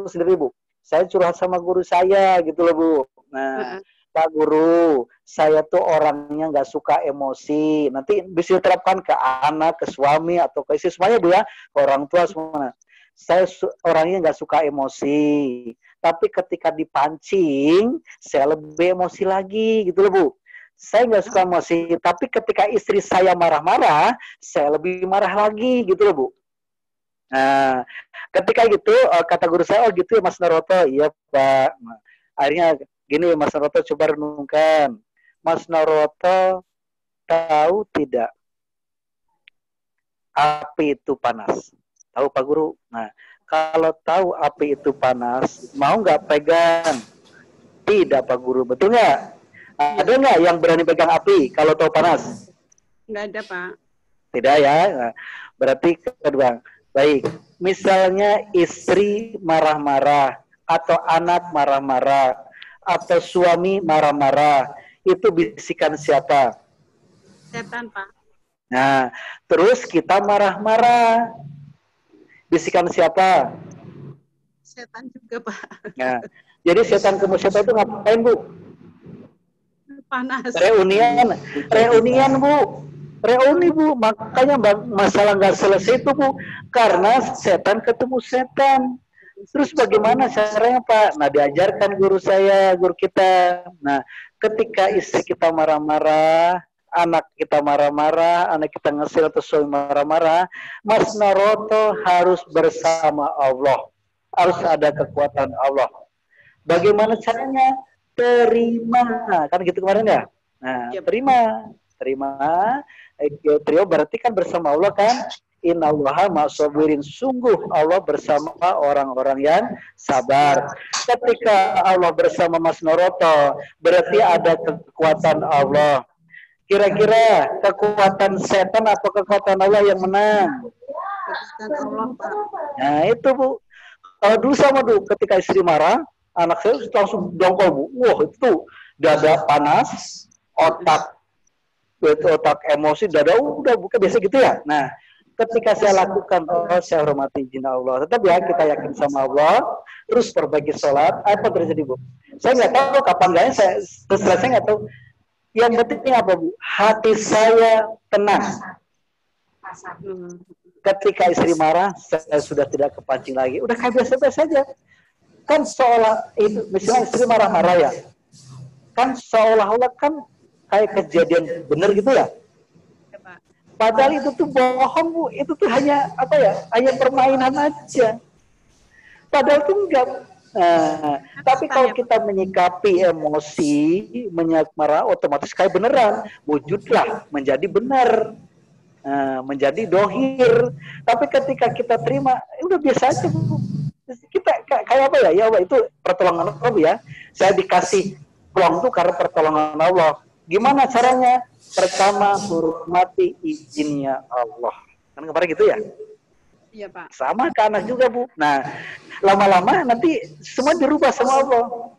sendiri Bu. Saya curhat sama guru saya gitu loh Bu. Nah, Pak Guru, saya tuh orangnya nggak suka emosi. Nanti bisa diterapkan ke anak, ke suami, atau ke istri semuanya Bu ya, ke orang tua semua. Saya orangnya nggak suka emosi. Tapi ketika dipancing, saya lebih emosi lagi gitu loh Bu. Saya nggak suka emosi, tapi ketika istri saya marah-marah, saya lebih marah lagi gitu loh Bu. Nah, ketika gitu, kata guru saya, oh gitu ya Mas Naroto, iya Pak. Nah, akhirnya gini Mas Naroto coba renungkan. Mas Naroto tahu tidak api itu panas? Tahu Pak Guru? Nah, kalau tahu api itu panas, mau nggak pegang? Tidak Pak Guru, betul nggak? Ada nggak yang berani pegang api kalau tahu panas? Nggak ada Pak. Tidak ya. Nah, berarti kedua. Baik. Misalnya istri marah-marah atau anak marah-marah atau suami marah-marah, itu bisikan siapa? Setan, Pak. Nah, terus kita marah-marah. Bisikan siapa? Setan juga, Pak. Nah, jadi setan itu ngapain, Bu? Panas. Reunian, Bu. Reuni, Bu. Makanya masalah nggak selesai itu, Bu. Karena setan ketemu setan. Terus bagaimana caranya, Pak? Nah, diajarkan guru kita. Nah, ketika istri kita marah-marah, anak kita marah-marah, anak kita ngesil atau suami marah-marah, Mas Naroto harus bersama Allah. Harus ada kekuatan Allah. Bagaimana caranya? Terima. Kan gitu kemarin ya? Nah, terima. Trio berarti kan bersama Allah kan? Innallaha ma'asabirin, sungguh Allah bersama orang-orang yang sabar. Ketika Allah bersama Mas Noroto, berarti ada kekuatan Allah. Kira-kira kekuatan setan apa kekuatan Allah yang menang? Kekuatan Allah, Pak. Nah itu, Bu. Kalau dulu sama dulu, ketika istri marah, anak saya langsung dongkol, Bu. Wah, itu dada panas, otak emosi, dada udah buka biasa gitu ya. Nah, ketika saya lakukan, saya hormati izin Allah. Tetap ya, kita yakin sama Allah, terus perbaiki sholat, apa terjadi, Bu? Saya nggak tahu kapan gaknya, saya nggak tahu. Yang penting apa, Bu? Hati saya tenang. Ketika istri marah, saya sudah tidak kepancing lagi. Udah kayak biasa-biasa saja. Kan seolah itu, misalnya istri marah-marah ya. Kan seolah-olah kan kayak kejadian benar gitu ya. Padahal itu tuh bohong, Bu. Itu tuh hanya apa ya? Hanya permainan aja. Padahal tuh enggak. Tapi kalau kita menyikapi emosi, marah, otomatis kayak beneran. Wujudlah menjadi benar. Menjadi dohir. Tapi ketika kita terima, udah biasa aja, Bu. Kita kayak apa ya? Ya Allah, itu pertolongan Allah ya. Saya dikasih peluang tuh karena pertolongan Allah. Gimana caranya? Pertama, hormati izinnya Allah. Kan kemarin gitu ya? Iya, Pak. Sama ke anak juga, Bu. Nah, lama-lama nanti semua dirubah sama Allah.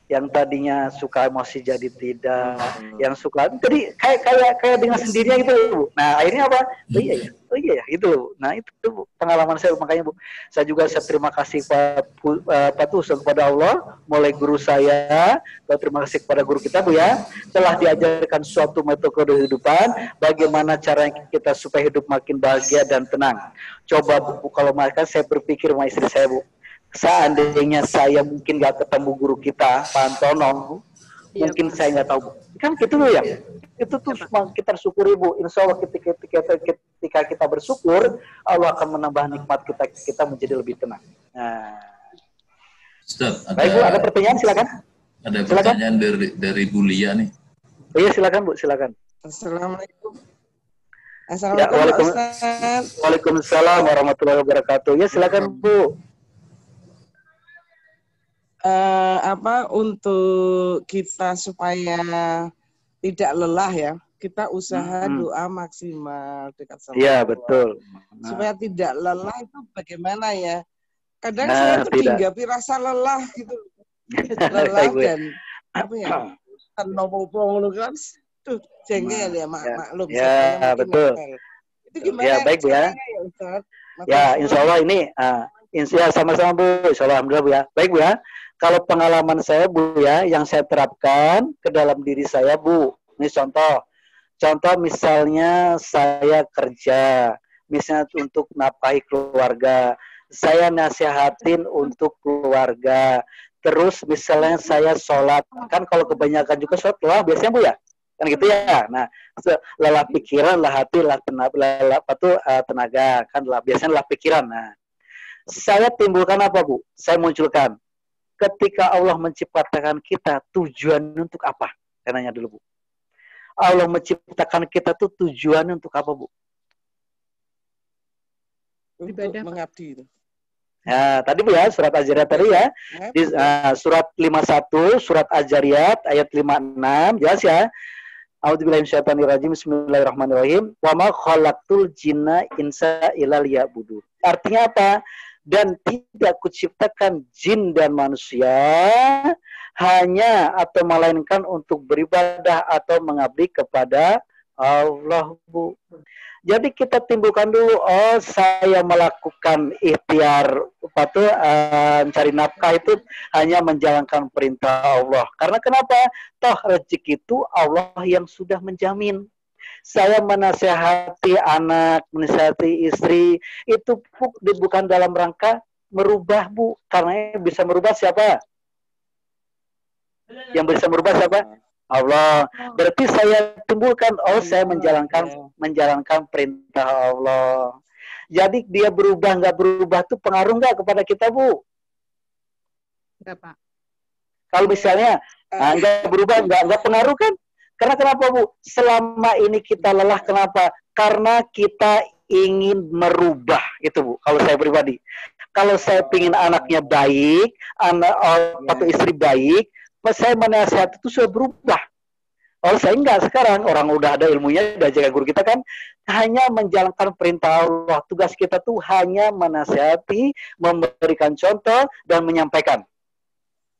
Yang tadinya suka emosi jadi tidak, yang suka jadi kayak dengan sendirinya gitu, Bu. Nah, akhirnya apa? Oh iya ya, gitu. Nah, itu Bu, pengalaman saya, makanya Bu, saya terima kasih kepada Allah, mulai guru saya, terima kasih kepada guru kita, Bu ya, telah diajarkan suatu metode kehidupan, bagaimana caranya kita supaya hidup makin bahagia dan tenang. Coba Bu, kalau makan saya berpikir sama istri saya, Bu. Seandainya saya mungkin nggak ketemu guru kita, Pak Antono, mungkin saya nggak tahu. Kan gitu loh ya. Itu tuh kita syukuri, Bu. Insya Allah ketika kita bersyukur, Allah akan menambah nikmat kita menjadi lebih tenang. Nah, Ustaz, baik, Bu, ada pertanyaan, silakan. Ada pertanyaan dari Bu Lia nih. Iya, silakan, Bu, silakan. Assalamualaikum. Assalamualaikum, Ustaz. Waalaikumsalam warahmatullahi wabarakatuh. Ya, silakan, Bu. Untuk kita supaya tidak lelah ya, kita usaha doa maksimal dekat sama Allah. Iya, Allah. Betul. Supaya tidak lelah itu bagaimana ya? Kadang saya tuh dihinggapi rasa lelah gitu. Lelah dan apa ya? Kan nopo-nopo kan tuh jengkel ya, maklum. Ya, betul. Itu gimana? Ya, baik, Bu ya. Ya, insya Allah ini ya sama-sama, Bu. Insya Allah, alhamdulillah, Bu ya. Baik, Bu ya. Kalau pengalaman saya, Bu ya, yang saya terapkan ke dalam diri saya, Bu. Ini contoh misalnya saya kerja, misalnya untuk nafkahi keluarga, saya nasihatin untuk keluarga. Terus misalnya saya sholat, kan kalau kebanyakan juga sholat lah biasanya, Bu ya, kan gitu ya. Nah, lelah pikiran, lelah hati, lelah tenaga, kan biasanya lelah pikiran. Nah, saya timbulkan apa, Bu? Saya munculkan. Ketika Allah menciptakan kita, tujuan untuk apa? Saya nanya dulu, Bu. Allah menciptakan kita tuh tujuannya untuk apa, Bu? Untuk mengabdi itu. Nah, tadi Bu ya, surat Az-Zariyat tadi ya. Di surat 51, surat Az-Zariyat ayat 56, jelas ya. A'udzubillahi minasyaitonirrajim. Bismillahirrahmanirrahim. Wa ma khalaqtul jinna insa illa liya'budun. Artinya apa? Dan tidak kuciptakan jin dan manusia hanya atau melainkan untuk beribadah atau mengabdi kepada Allah, Bu. Jadi kita timbulkan dulu, oh saya melakukan ikhtiar mencari nafkah itu hanya menjalankan perintah Allah. Karena kenapa? Toh rezeki itu Allah yang sudah menjamin. Saya menasehati anak, menasehati istri, itu bukan dalam rangka merubah, Bu. Karena yang bisa merubah siapa? Yang bisa merubah siapa? Allah. Berarti saya timbulkan, oh saya menjalankan perintah Allah. Jadi dia berubah nggak berubah itu pengaruh nggak kepada kita, Bu? Enggak, Pak. Kalau misalnya nggak berubah, nggak pengaruh kan? Karena kenapa, Bu? Selama ini kita lelah, kenapa? Karena kita ingin merubah, itu, Bu. Kalau saya pribadi, kalau saya ingin anaknya baik, atau istri baik, pas saya menasihat itu sudah berubah. Oh, saya enggak sekarang. Orang udah ada ilmunya, udah jaga guru kita kan, hanya menjalankan perintah Allah. Tugas kita tuh hanya menasihati, memberikan contoh, dan menyampaikan.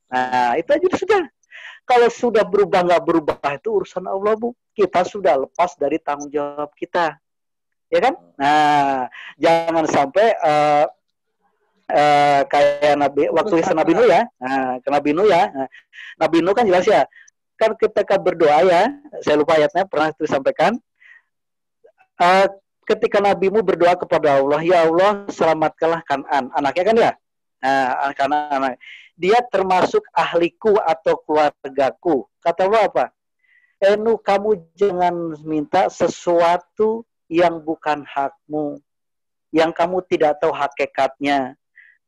Nah, itu aja sudah. Kalau sudah berubah nggak berubah itu urusan Allah, Bu. Kita sudah lepas dari tanggung jawab kita, ya kan? Nah, jangan sampai kayak waktu Nabi Nuh ya. Nah, ke Nabi Nuh ya. Nah, Nabi Nuh kan jelas ya. Kan ketika berdoa ya, saya lupa ayatnya pernah disampaikan. Ketika Nabimu berdoa kepada Allah, ya Allah selamatkanlah Kan'an, anaknya kan ya. Nah, Kan'an. Dia termasuk ahliku atau keluargaku. Kata Allah apa? Nuh, kamu jangan minta sesuatu yang bukan hakmu, yang kamu tidak tahu hakikatnya.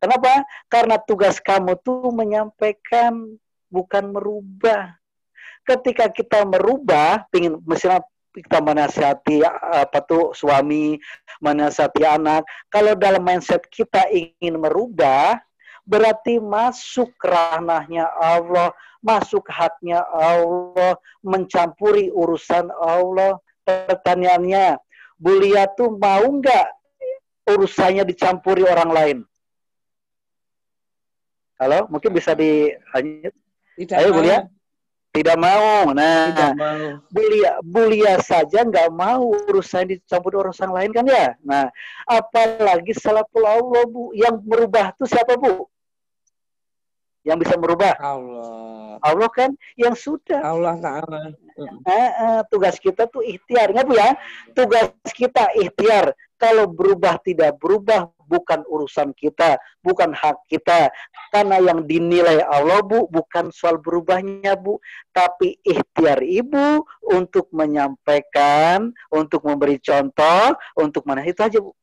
Kenapa? Karena tugas kamu tuh menyampaikan, bukan merubah. Ketika kita merubah, misalnya kita menasihati suami, menasihati anak, kalau dalam mindset kita ingin merubah, berarti masuk ranahnya Allah, masuk haknya Allah, mencampuri urusan Allah. Pertanyaannya, Bu Lia tuh mau nggak urusannya dicampuri orang lain? Halo, mungkin bisa dilanjut. Ayo Bu Lia. Tidak mau. Nah, tidak mau. Bu Lia saja nggak mau urusan dicampuri urusan lain kan ya. Nah, apalagi salaful Allah, Bu. Yang merubah itu siapa, Bu? Yang bisa merubah? Allah. Allah kan yang sudah. Allah Ta'ala. Tugas kita tuh ikhtiar. Ingat, Bu ya? Tugas kita ikhtiar. Kalau berubah tidak berubah, bukan urusan kita, bukan hak kita. Karena yang dinilai Allah, Bu, bukan soal berubahnya, Bu. Tapi ikhtiar Ibu untuk menyampaikan, untuk memberi contoh, untuk mana itu aja, Bu.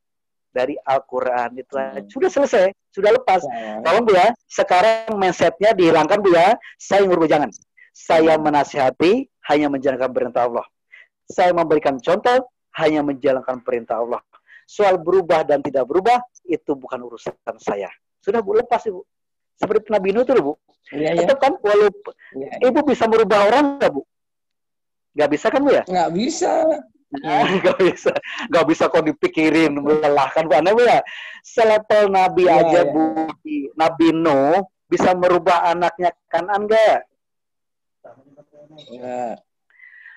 Dari Al-Quran itu sudah selesai, sudah lepas. Tolong, Bu ya, sekarang mindsetnya dihilangkan, Bu ya. Saya ngurus jangan. Saya menasihati, hanya menjalankan perintah Allah. Saya memberikan contoh, hanya menjalankan perintah Allah. Soal berubah dan tidak berubah, itu bukan urusan saya. Sudah, Bu, lepas, Ibu. Seperti Nabi Nuh itu, Bu. Itu kan, walaupun Ibu bisa merubah orang nggak, Bu? Nggak bisa kan, Bu ya? Nggak bisa. Nggak bisa kok dipikirin, melelahkan, Bu. Aneh, Bu ya? Selevel Nabi aja, Bu. Nabi Nuh bisa merubah anaknya Kan'an nggak?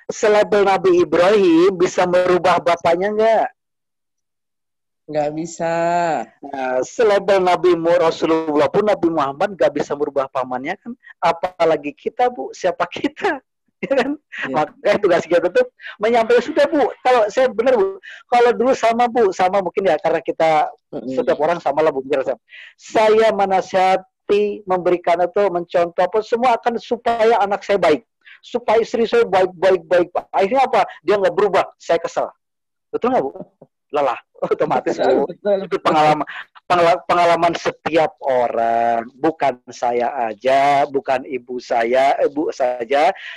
Selevel Nabi Ibrahim bisa merubah bapaknya nggak? Nggak bisa. Nah, selevel Nabi Rasulullah pun, Nabi Muhammad nggak bisa merubah pamannya kan. Apalagi kita, Bu. Siapa kita? Ya kan? Makanya tugas kita tuh menyampaikan sudah, Bu. Kalau saya benar, Bu. Kalau dulu sama, Bu. Sama mungkin ya, karena kita setiap orang sama lah, Bu. Saya menasihati, memberikan atau mencontoh apa, semua akan supaya anak saya baik. Supaya istri saya baik. Akhirnya apa? Dia nggak berubah. Saya kesal. Betul nggak, Bu? Lelah. Otomatis, Bu. Itu pengalaman setiap orang. Bukan saya aja, bukan ibu saja,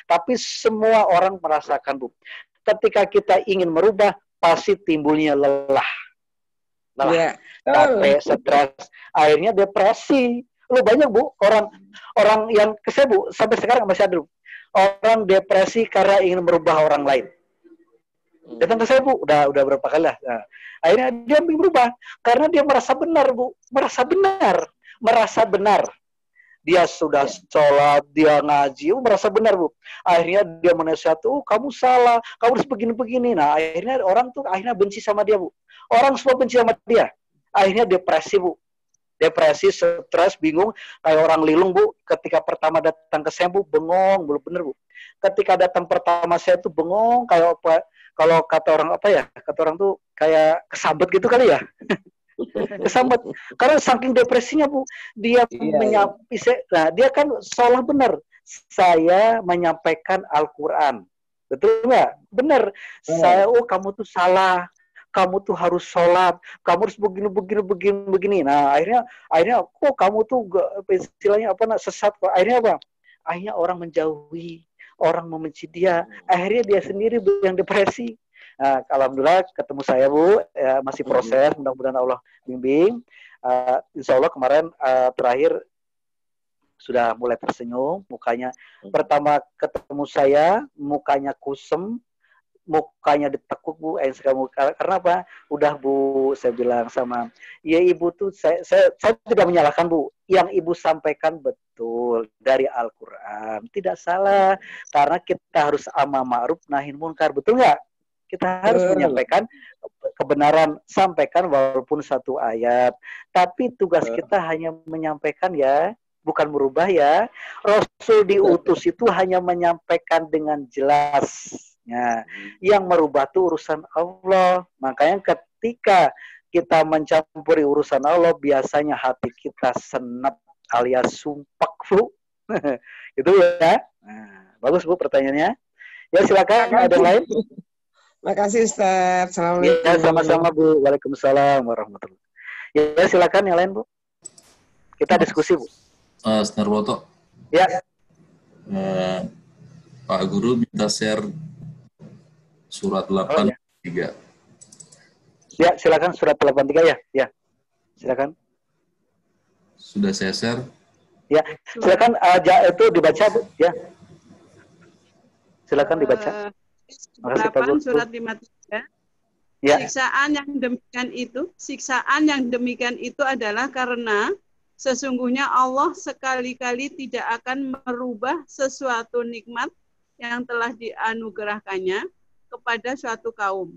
tapi semua orang merasakan, Bu. Ketika kita ingin merubah, pasti timbulnya lelah, capek, stres, akhirnya depresi. Lu banyak, Bu, orang yang kesel, Bu, sampai sekarang masih ada, Bu. orang depresi karena ingin merubah orang lain. Datang ke saya, Bu, udah berapa kali lah. Nah, akhirnya dia ingin berubah karena dia merasa benar, Bu, merasa benar. Dia sudah sholat, dia ngaji, merasa benar, Bu. Akhirnya dia menasihat, kamu salah, kamu harus begini-begini. Nah, akhirnya orang tuh benci sama dia, Bu. Orang semua benci sama dia. Akhirnya depresi, Bu. Depresi, stres, bingung, kayak orang lilung, Bu. Ketika pertama datang ke saya, Bu, bengong, belum bener, Bu. Ketika datang pertama saya tuh bengong, kayak apa? Kalau kata orang apa ya? Kata orang tuh kayak kesambet gitu kali ya. Kesambet. Karena saking depresinya, Bu, dia nah, dia kan salah benar. Saya menyampaikan Al-Qur'an. Betul nggak? Benar. Saya, kamu tuh salah. Kamu tuh harus sholat. Kamu harus begini. Nah, akhirnya kok kamu tuh istilahnya apa? Sesat kok. Akhirnya apa? Akhirnya orang menjauhi, orang membenci dia. Akhirnya dia sendiri yang depresi. Nah, alhamdulillah ketemu saya, Bu, ya, masih proses, mudah-mudahan Allah bimbing. Insya Allah kemarin terakhir sudah mulai tersenyum, mukanya pertama ketemu saya, mukanya kusem, mukanya ditekuk, Bu, karena apa? Udah, Bu, saya bilang sama, ya Ibu tuh, saya tidak menyalahkan, Bu, yang Ibu sampaikan betul dari Al-Quran, tidak salah, karena kita harus amar ma'ruf nahi munkar, betul nggak? Kita harus menyampaikan kebenaran, sampaikan walaupun satu ayat. Tapi tugas kita hanya menyampaikan ya, bukan merubah ya. Rasul diutus itu hanya menyampaikan dengan jelas. Ya. Yang merubah itu urusan Allah. Makanya ketika kita mencampuri urusan Allah, biasanya hati kita senap alias sumpek, Bu. Itu ya. Nah, bagus, Bu, pertanyaannya. Ya, silakan. Ada yang lain? Makasih, Ustaz. Assalamualaikum. Ya, sama-sama, Bu. Waalaikumsalam warahmatullahi. Ya, silakan yang lain, Bu. Kita diskusi, Bu. Snarwoto. Ya. Pak Guru minta share surat 83. Ya, silakan surat 83 ya. Ya. Silakan. Sudah saya share. Ya, silakan itu dibaca, Bu, ya. Silakan dibaca. Makasih, Pak Guru. Surat 53. Ya. Siksaan yang demikian itu adalah karena sesungguhnya Allah sekali-kali tidak akan merubah sesuatu nikmat yang telah dianugerahkannya kepada suatu kaum,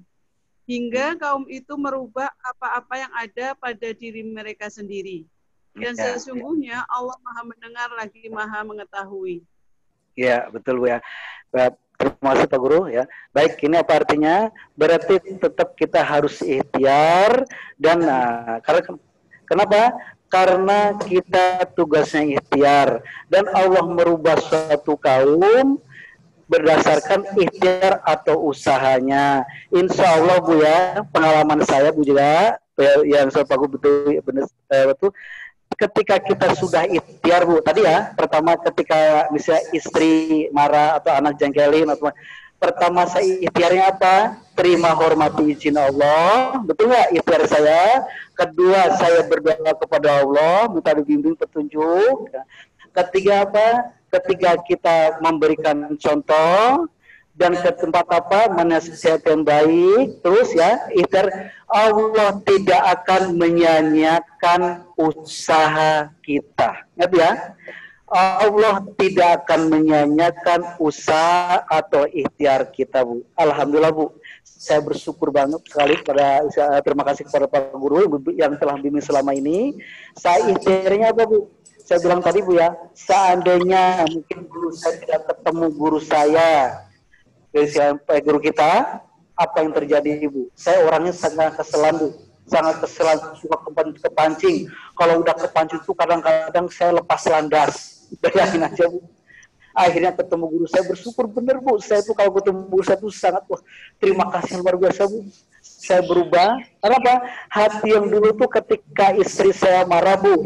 hingga kaum itu merubah apa-apa yang ada pada diri mereka sendiri. Dan sesungguhnya Allah Maha mendengar lagi Maha mengetahui. Ya, betul, Bu, ya. Terima kasih, Pak Guru, ya. Baik, ini apa artinya? Berarti tetap kita harus ikhtiar dan kenapa? Karena kita tugasnya ikhtiar dan Allah merubah suatu kaum berdasarkan ikhtiar atau usahanya. Insya Allah, Bu, ya, pengalaman saya, Bu, juga yang saya Pak Guru betul. Ketika kita sudah ikhtiar, Bu, tadi ya, pertama ketika misalnya istri marah atau anak jengkelin, atau pertama saya ikhtiarnya apa? Terima hormati izin Allah, betul nggak ikhtiar saya? Kedua, saya berdoa kepada Allah, minta dibimbing petunjuk. Ketiga apa? Ketika kita memberikan contoh dan ke tempat apa? Menasihat yang baik, terus ya, ikhtiar. Allah tidak akan menyanyiakan usaha kita. Ingat ya, Allah tidak akan menyanyiakan usaha atau ikhtiar kita, Bu. Alhamdulillah, Bu. Saya bersyukur banget sekali terima kasih kepada Pak Guru yang telah bimbing selama ini. Saya ikhtiarnya apa, Bu? Saya bilang tadi, Bu, ya, seandainya mungkin guru saya tidak ketemu guru saya, guru kita, apa yang terjadi, Bu? Saya orangnya sangat keselan, Bu. Sangat keselan, suka kepancing. Kalau udah kepancing itu kadang-kadang saya lepas landas. Bayangin aja, Bu. Akhirnya ketemu guru saya, bersyukur bener, Bu. Saya tuh kalau ketemu guru saya tuh sangat, wah, terima kasih luar biasa, Bu. Saya berubah. Kenapa? Hati yang dulu tuh ketika istri saya marah, Bu,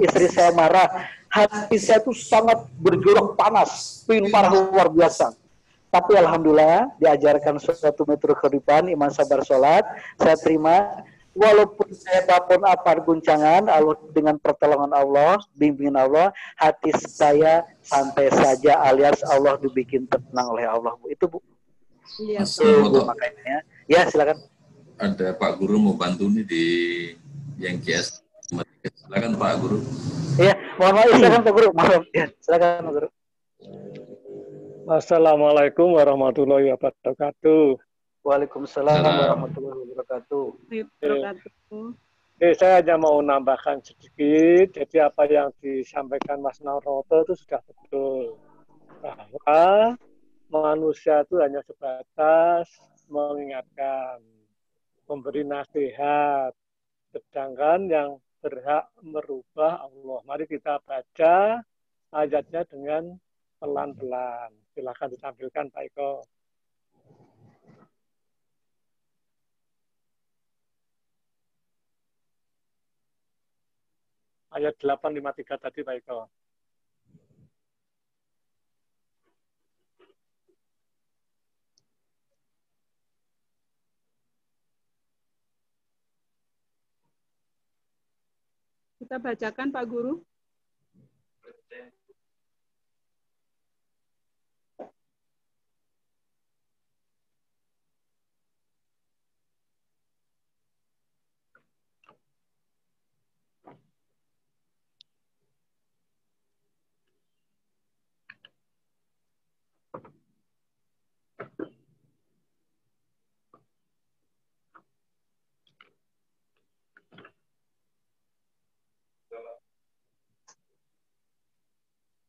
hati saya tuh sangat berjorok panas, pengen marah luar biasa. Tapi alhamdulillah diajarkan suatu metode kehidupan, iman, sabar, sholat, saya terima. walaupun saya apapun apa guncangan, Allah dengan pertolongan Allah, bimbingan Allah, hati saya santai saja alias Allah dibikin tenang oleh Allah, Bu. Itu, Bu. Iya, Bu, makanya. Ya, silakan. Ada Pak Guru mau bantu nih di yang GS. Silakan Pak Guru. Iya, mohon maaf, silakan Pak Guru. Maaf, ya, silakan Pak Guru. Assalamualaikum warahmatullahi wabarakatuh. Waalaikumsalam warahmatullahi wabarakatuh. Saya hanya mau nambahkan sedikit. Jadi apa yang disampaikan Mas Narwoto itu sudah betul. Bahwa manusia itu hanya sebatas mengingatkan, memberi nasihat. Sedangkan yang berhak merubah Allah. Mari kita baca ayatnya dengan pelan-pelan. Silakan ditampilkan Pak Eko. Ayat 853 tadi Pak Eko. Kita bacakan Pak Guru.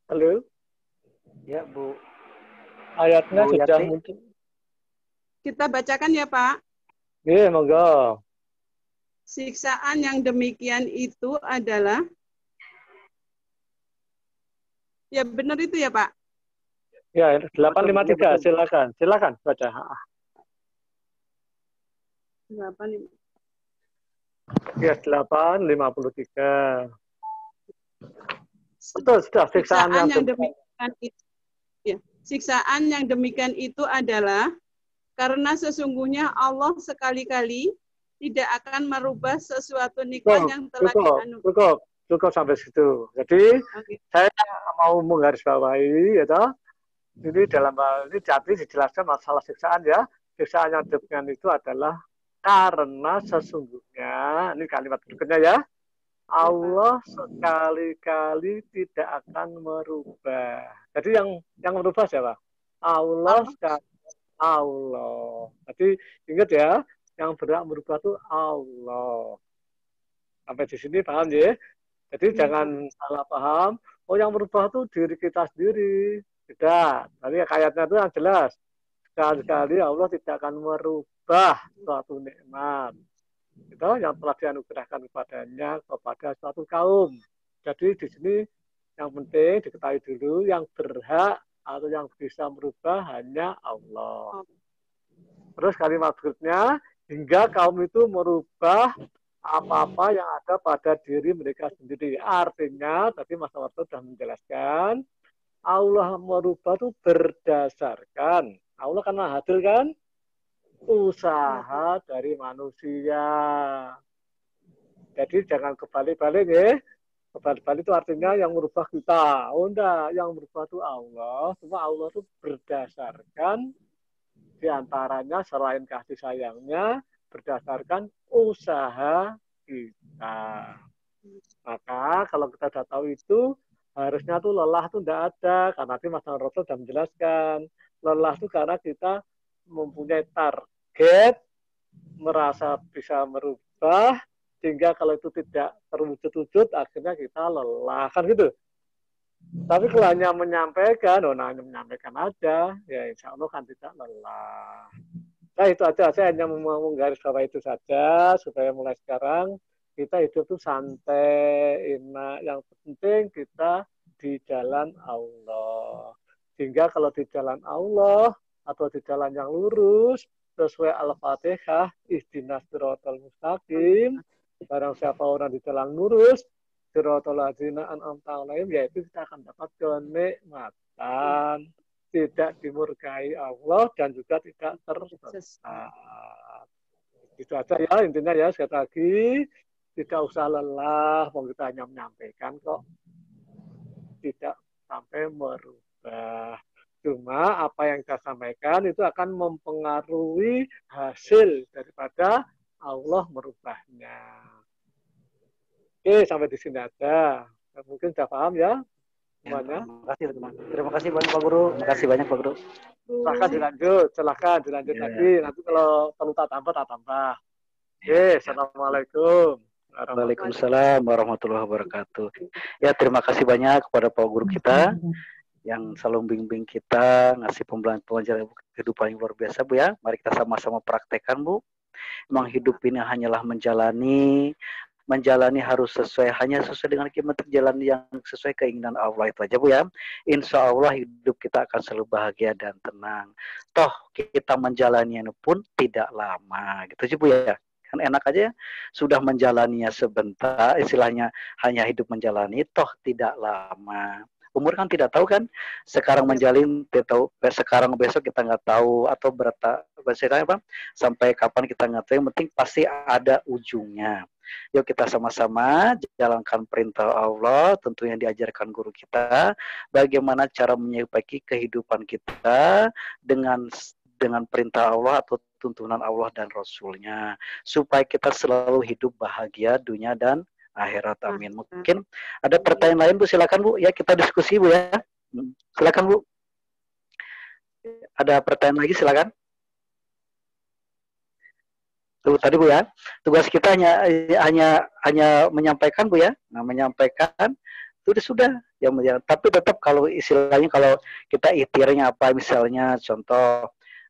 Halo? Ya, Bu. Ayatnya Bu sudah Yati. muncul. Kita bacakan ya, Pak. Iya, monggo. Siksaan yang demikian itu adalah, ya benar itu ya, Pak? Ya, 853, silakan. Silakan baca. 853. Ya, 853. Betul, sudah siksaan yang demikian itu. Ya, siksaan yang demikian itu adalah karena sesungguhnya Allah sekali-kali tidak akan merubah sesuatu nikmat yang telah dianugerahkan. Cukup sampai situ. Jadi saya mau menggarisbawahi, ya, ini dalam hal ini jadi dijelaskan masalah siksaan ya. Siksaan yang demikian itu adalah karena sesungguhnya, ini kalimat berikutnya ya, Allah sekali-kali tidak akan merubah. Jadi yang merubah siapa? Allah. Jadi ingat ya, yang berhak merubah itu Allah. Sampai di sini paham ya? Jadi jangan salah paham. Oh, yang merubah itu diri kita sendiri. Tidak. Tadi ayatnya itu yang jelas. Sekali-kali Allah tidak akan merubah suatu nikmat itu yang telah dianugerahkan kepadanya kepada suatu kaum. Jadi di sini yang penting diketahui dulu yang berhak atau yang bisa merubah hanya Allah. Terus kalimat berikutnya, hingga kaum itu merubah apa-apa yang ada pada diri mereka sendiri. Artinya tadi Mas Narwoto sudah menjelaskan Allah merubah itu berdasarkan Allah kan Maha Adil kan? Usaha dari manusia. Jadi jangan kebalik-balik ya. Kebalik-balik itu artinya yang merubah kita. Oh enggak, yang merubah itu Allah. Cuma Allah itu berdasarkan diantaranya selain kasih sayangnya berdasarkan usaha kita. Maka kalau kita sudah tahu itu harusnya tuh lelah tuh enggak ada. Karena nanti Mas Narwoto sudah menjelaskan. Lelah itu karena kita mempunyai target, merasa bisa merubah, sehingga kalau itu tidak terwujud-wujud, akhirnya kita lelah, kan gitu. Tapi kalau hanya menyampaikan, hanya menyampaikan aja, ya insya Allah kan tidak lelah. Nah itu aja, saya hanya mau menggarisbawahi itu saja, supaya mulai sekarang kita hidup tuh santai, enak. Yang penting kita di jalan Allah. Sehingga kalau di jalan Allah, atau di jalan yang lurus sesuai Al-Fatihah, ihdinas siratal mustaqim, barang siapa orang di jalan lurus siratal ladzina an'amta 'alaihim, yaitu kita akan dapat kenikmatan, tidak dimurkai Allah dan juga tidak tersesat. Itu aja ya intinya ya, sekali lagi tidak usah lelah, mau kita hanya menyampaikan kok, tidak sampai merubah. Cuma apa yang saya sampaikan itu akan mempengaruhi hasil daripada Allah merubahnya. Oke, sampai di sini aja. Mungkin sudah paham ya semuanya. Terima kasih banyak Pak Guru. Terima kasih banyak Pak Guru. Silahkan dilanjut lagi. Nanti kalau perlu tak tambah. Oke, assalamualaikum. Waalaikumsalam warahmatullahi wabarakatuh. Ya, terima kasih banyak kepada Pak Guru kita yang selalu bimbing kita, ngasih pembelajaran kehidupan yang luar biasa, Bu ya. Mari kita sama-sama praktekkan, Bu. Memang hidup ini hanyalah menjalani harus hanya sesuai dengan jalan yang sesuai keinginan Allah, itu aja Bu ya. Insya Allah hidup kita akan selalu bahagia dan tenang. Toh kita menjalaninya pun tidak lama, gitu aja Bu ya. Kan enak aja ya, sudah menjalaninya sebentar, istilahnya hanya hidup menjalani, toh tidak lama. Umur kan tidak tahu kan, sekarang menjalin tidak tahu, sekarang besok kita nggak tahu, atau apa, sampai kapan kita nggak tahu, yang penting pasti ada ujungnya. Yuk kita sama-sama jalankan perintah Allah, tentunya diajarkan guru kita, bagaimana cara menyikapi kehidupan kita dengan perintah Allah atau tuntunan Allah dan Rasulnya, supaya kita selalu hidup bahagia dunia dan akhirat. Amin. Mungkin ada pertanyaan lain Bu, silakan Bu ya, kita diskusi Bu ya. Silakan Bu. Ada pertanyaan lagi, silakan. Tuh tadi Bu ya, tugas kita hanya menyampaikan Bu ya. Nah, menyampaikan itu sudah ya, tapi tetap kalau istilahnya kalau kita ikhtiarnya apa, misalnya contoh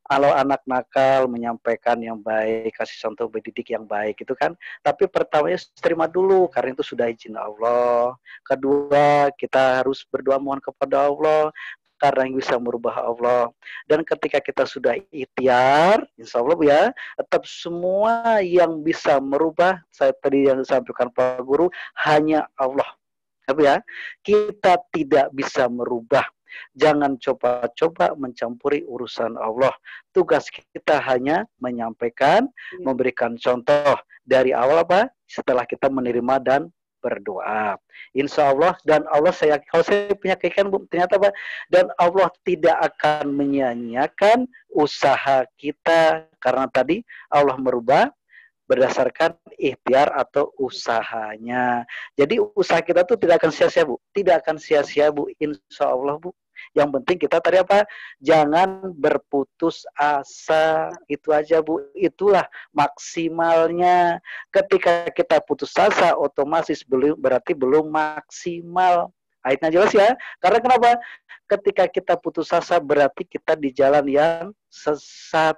kalau anak nakal menyampaikan yang baik, kasih contoh pendidik yang baik itu kan. Tapi pertamanya terima dulu karena itu sudah izin Allah. Kedua, kita harus berdoa mohon kepada Allah karena yang bisa merubah Allah. Dan ketika kita sudah ikhtiar, insya Allah ya, tetap semua yang bisa merubah, saya tadi yang disampaikan Pak Guru, hanya Allah. Tapi ya, kita tidak bisa merubah. Jangan coba-coba mencampuri urusan Allah. Tugas kita hanya menyampaikan, memberikan contoh dari awal apa? Setelah kita menerima dan berdoa. Insya Allah, dan Allah kalau saya punya keyakinan ternyata apa? Dan Allah tidak akan menyia-nyiakan usaha kita, karena tadi Allah merubah berdasarkan ikhtiar atau usahanya. Jadi usaha kita tuh tidak akan sia-sia Bu, tidak akan sia-sia Bu, insya Allah Bu. Yang penting kita tadi apa? Jangan berputus asa, itu aja Bu. Itulah maksimalnya. Ketika kita putus asa, otomatis berarti belum maksimal. Ayatnya jelas ya. Karena kenapa? Ketika kita putus asa berarti kita di jalan yang sesat.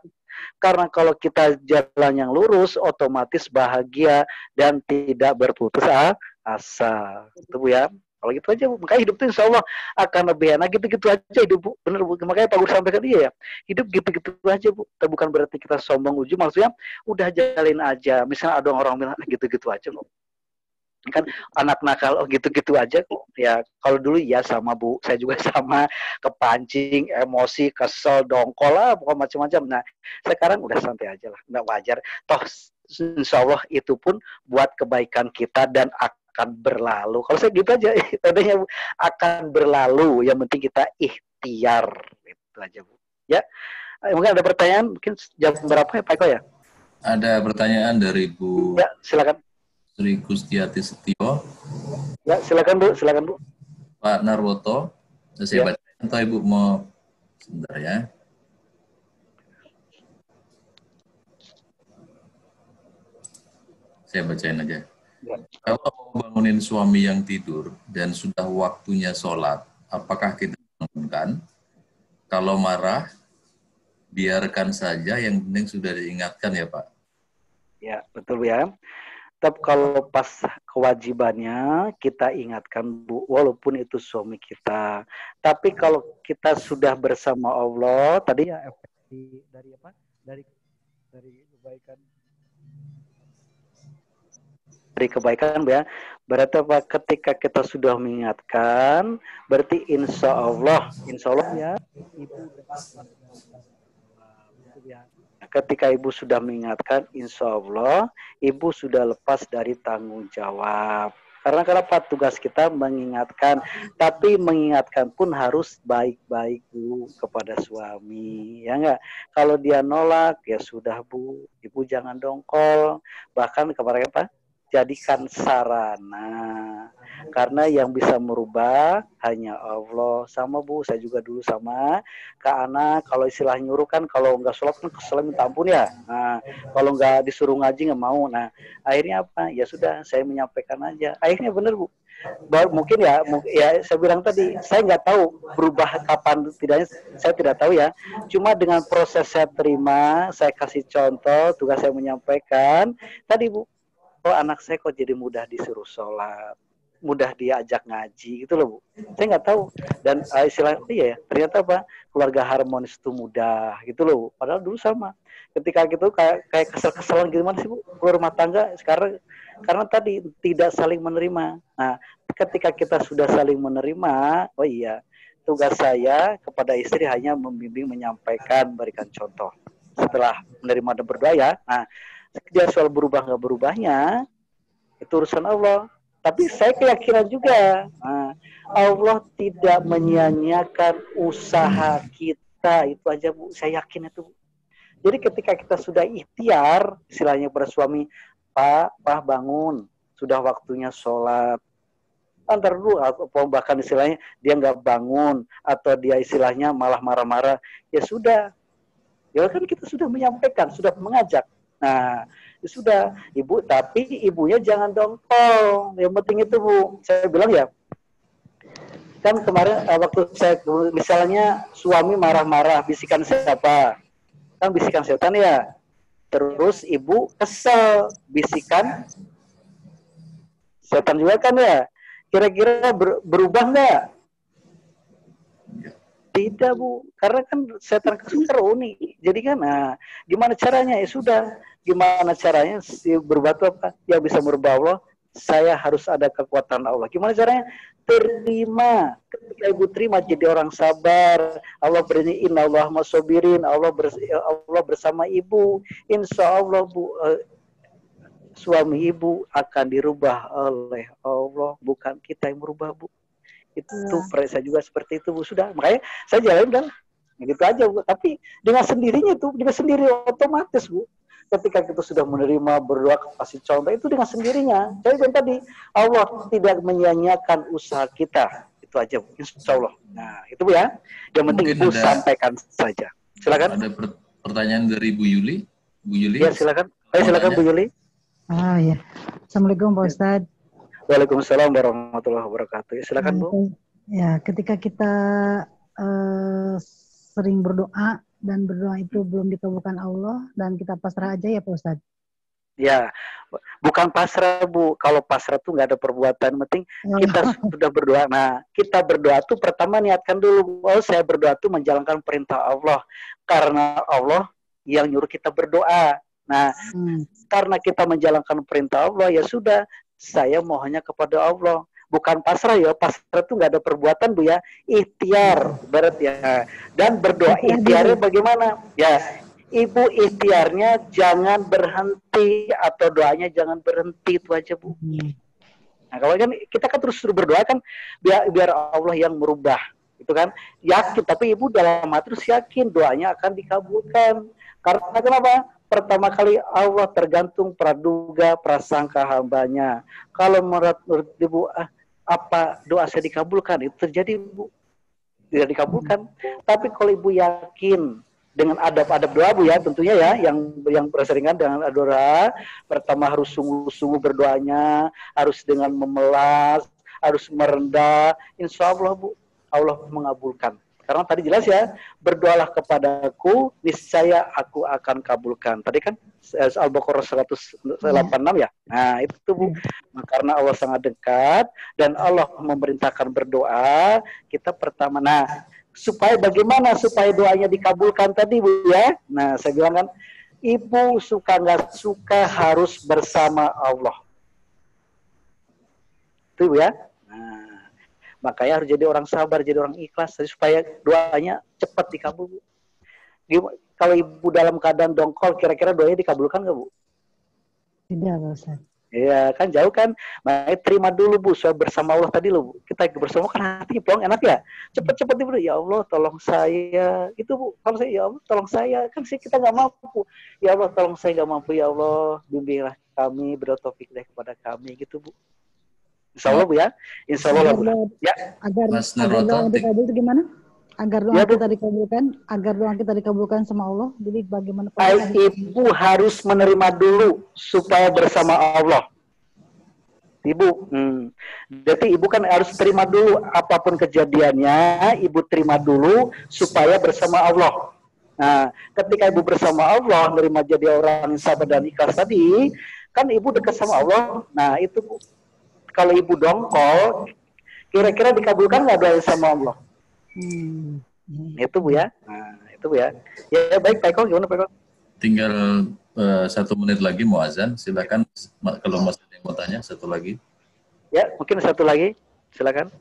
Karena kalau kita jalan yang lurus, otomatis bahagia dan tidak berputus asa. Itu Bu ya. Kalau gitu aja Bu, makanya hidup itu insya Allah akan lebih enak, gitu-gitu aja hidup Bu. Bener Bu, makanya Pak Guru sampaikan iya ya. Hidup gitu-gitu aja Bu. Bukan berarti kita sombong ujung, maksudnya udah jalin aja. Misalnya ada orang bilang gitu-gitu aja kok. Kan anak nakal, oh gitu-gitu aja kok. Ya kalau dulu ya sama Bu, saya juga sama, kepancing, emosi, kesel, dongkol lah, pokoknya macam-macam. Nah sekarang udah santai aja lah, nggak wajar. Toh insya Allah itu pun buat kebaikan kita dan akan berlalu. Kalau saya gitu aja, tadinya akan berlalu. Yang penting kita ikhtiar, itu aja Bu. Ya, mungkin ada pertanyaan, mungkin jam berapa ya Pak Eko ya? Ada pertanyaan dari Bu. Ya, silakan. Sri Kustiati Setio. Ya, silakan Bu. Pak Narwoto, saya baca. Entah Ibu mau sebentar ya. Saya bacain aja. Ya. Kalau mau bangunin suami yang tidur dan sudah waktunya sholat, apakah kita bangunkan? Kalau marah, biarkan saja, yang penting sudah diingatkan ya Pak. Ya, betul ya. Tapi kalau pas kewajibannya kita ingatkan Bu, walaupun itu suami kita. Tapi kalau kita sudah bersama Allah, tadi ya dari apa? Dari kebaikan. Dari kebaikan ya. Berarti apa? Ketika kita sudah mengingatkan, berarti insya Allah ya itu ya. ketika ibu sudah mengingatkan, insya Allah ibu sudah lepas dari tanggung jawab. Karena kenapa? Tugas kita mengingatkan, tapi mengingatkan pun harus baik-baik Bu kepada suami, ya enggak? Kalau dia nolak, ya sudah Bu, ibu jangan dongkol. Bahkan kemarin apa? Jadikan sarana. Karena yang bisa merubah hanya Allah. Sama Bu, saya juga dulu sama Kak Ana, kalau istilah nyuruh kan, kalau nggak sholat kan kesel minta ampun ya. Nah, kalau nggak disuruh ngaji nggak mau. Nah, akhirnya apa? Ya sudah, saya menyampaikan aja. Akhirnya benar Bu. Mungkin ya saya bilang tadi, saya nggak tahu berubah kapan tidaknya, saya tidak tahu ya. Cuma dengan proses saya terima, saya kasih contoh, tugas saya menyampaikan. Tadi Bu, oh anak saya kok jadi mudah disuruh sholat, mudah diajak ngaji gitu loh Bu. Saya nggak tahu. Dan istilah iya ya, ternyata apa, keluarga harmonis itu mudah gitu loh Bu. Padahal dulu sama. Ketika gitu kayak kesel-keselan gimana sih Bu, keluar rumah tangga sekarang, karena tadi tidak saling menerima. Nah, ketika kita sudah saling menerima, oh iya, tugas saya kepada istri hanya membimbing, menyampaikan, berikan contoh. Setelah menerima dan berdoa ya. Nah, dia soal berubah nggak berubahnya itu urusan Allah. Tapi saya keyakinan juga, nah, Allah tidak menyia-nyiakan usaha kita, itu aja Bu, saya yakin itu Bu. Jadi ketika kita sudah ikhtiar, istilahnya pada suami, Pak bangun, sudah waktunya sholat. Antar dulu, bahkan istilahnya dia nggak bangun, atau dia istilahnya malah marah-marah, ya sudah. Ya kan kita sudah menyampaikan, sudah mengajak. Nah, ya sudah, Ibu, tapi ibunya jangan dongkol. Yang penting itu Bu, saya bilang ya, kan kemarin waktu saya misalnya suami marah-marah, bisikan siapa? Kan bisikan setan ya. Terus ibu kesel, bisikan setan juga kan ya. Kira-kira berubah nggak? Tidak Bu, karena kan setan kesuka reuni. Jadi kan, nah, gimana caranya? Ya sudah, gimana caranya berbuat apa? Ya bisa merubah Allah. Saya harus ada kekuatan Allah. Gimana caranya? Terima. Ketika ibu terima, jadi orang sabar. Allah beri innallaha masobirin. Allah bersama ibu. Insya Allah Bu, suami ibu akan dirubah oleh Allah. Bukan kita yang merubah Bu. Itu saya juga seperti itu Bu. Sudah, makanya saya jalanin dan gitu aja Bu. Tapi dengan sendirinya itu, dengan sendiri otomatis Bu. Ketika kita sudah menerima, berdoa, kasih contoh, itu dengan sendirinya. Jadi kan tadi, Allah tidak menyia-nyiakan usaha kita. Itu aja Bu, insya Allah. Nah, itu Bu ya. Yang penting Ibu sampaikan saja. Silakan. Ada pertanyaan dari Bu Yuli. Bu Yuli. Ya, silakan. Silakan Bu Yuli. Ya. Assalamualaikum Pak Ustadz. Waalaikumsalam warahmatullahi wabarakatuh. Silakan Bu. Ya, ketika kita sering berdoa dan berdoa itu belum dikabulkan Allah dan kita pasrah aja ya Pak Ustadz. Ya, bukan pasrah Bu. Kalau pasrah tuh nggak ada perbuatan. Penting kita sudah berdoa. Nah, kita berdoa tuh pertama niatkan dulu. Oh, saya berdoa tuh menjalankan perintah Allah. Karena Allah yang nyuruh kita berdoa. Nah, karena kita menjalankan perintah Allah, ya sudah. Saya mohonnya kepada Allah. Bukan pasrah ya, pasrah itu nggak ada perbuatan Bu ya, ikhtiar berarti ya. Dan berdoa ikhtiarnya bagaimana? Ya, Ibu ikhtiarnya jangan berhenti atau doanya jangan berhenti, itu aja Bu. Nah kalau kan kita kan terus berdoa kan biar Allah yang merubah, itu kan yakin. Tapi Ibu dalam hati terus yakin doanya akan dikabulkan. Karena kenapa? Pertama kali Allah tergantung praduga prasangka hambanya. Kalau menurut Ibu apa doa saya dikabulkan, itu terjadi Bu, tidak dikabulkan. Tapi kalau Ibu yakin dengan adab-adab doa Bu ya, tentunya ya yang berseringan dengan doa, pertama harus sungguh-sungguh berdoanya, harus dengan memelas, harus merendah, insya Allah Bu, Allah mengabulkan. Karena tadi jelas ya, berdoalah kepadaku, niscaya aku akan kabulkan. Tadi kan Al-Baqarah 186 ya. Nah itu Bu, karena Allah sangat dekat dan Allah memerintahkan berdoa, kita pertama. Nah supaya bagaimana supaya doanya dikabulkan tadi Bu ya. Nah saya bilang kan, Ibu suka nggak suka harus bersama Allah. Itu ya. Nah, makanya harus jadi orang sabar, jadi orang ikhlas supaya doanya cepat dikabul. kalau ibu dalam keadaan dongkol, kira-kira doanya dikabulkan nggak, Bu? Tidak, Pak Ustaz. Iya, kan jauh kan. Makanya terima dulu, Bu, soal bersama Allah tadi loh, Bu. Kita bersama kan hati plong enak ya. Cepet-cepet ibu, ya Allah tolong saya. Itu, Bu, kalau saya, ya Allah tolong saya. Kan sih kita nggak mampu. Ya Allah tolong saya nggak mampu, ya Allah bimbinglah kami, beri taufik kepada kami, gitu, Bu. Insya Allah, Bu, ya. Insya Allah, Bu. Ya. Agar doa kita itu gimana? Agar doa kita dikabulkan sama Allah. Jadi bagaimana? Ibu harus menerima dulu supaya bersama Allah. Ibu, jadi ibu kan harus terima dulu apapun kejadiannya, ibu terima dulu supaya bersama Allah. Nah, ketika ibu bersama Allah, menerima jadi orang yang sabar dan ikhlas tadi, kan ibu dekat sama Allah. Nah, itu Bu. Kalau ibu dongkol, kira-kira dikabulkan nggak doa sama Allah? Itu Bu ya. Nah, itu Bu ya. Ya baik, Pak Eko, gimana Pak Eko? Tinggal 1 menit lagi mau azan. Silakan kalau masih ada yang mau tanya, satu lagi. Ya, mungkin satu lagi. Silakan.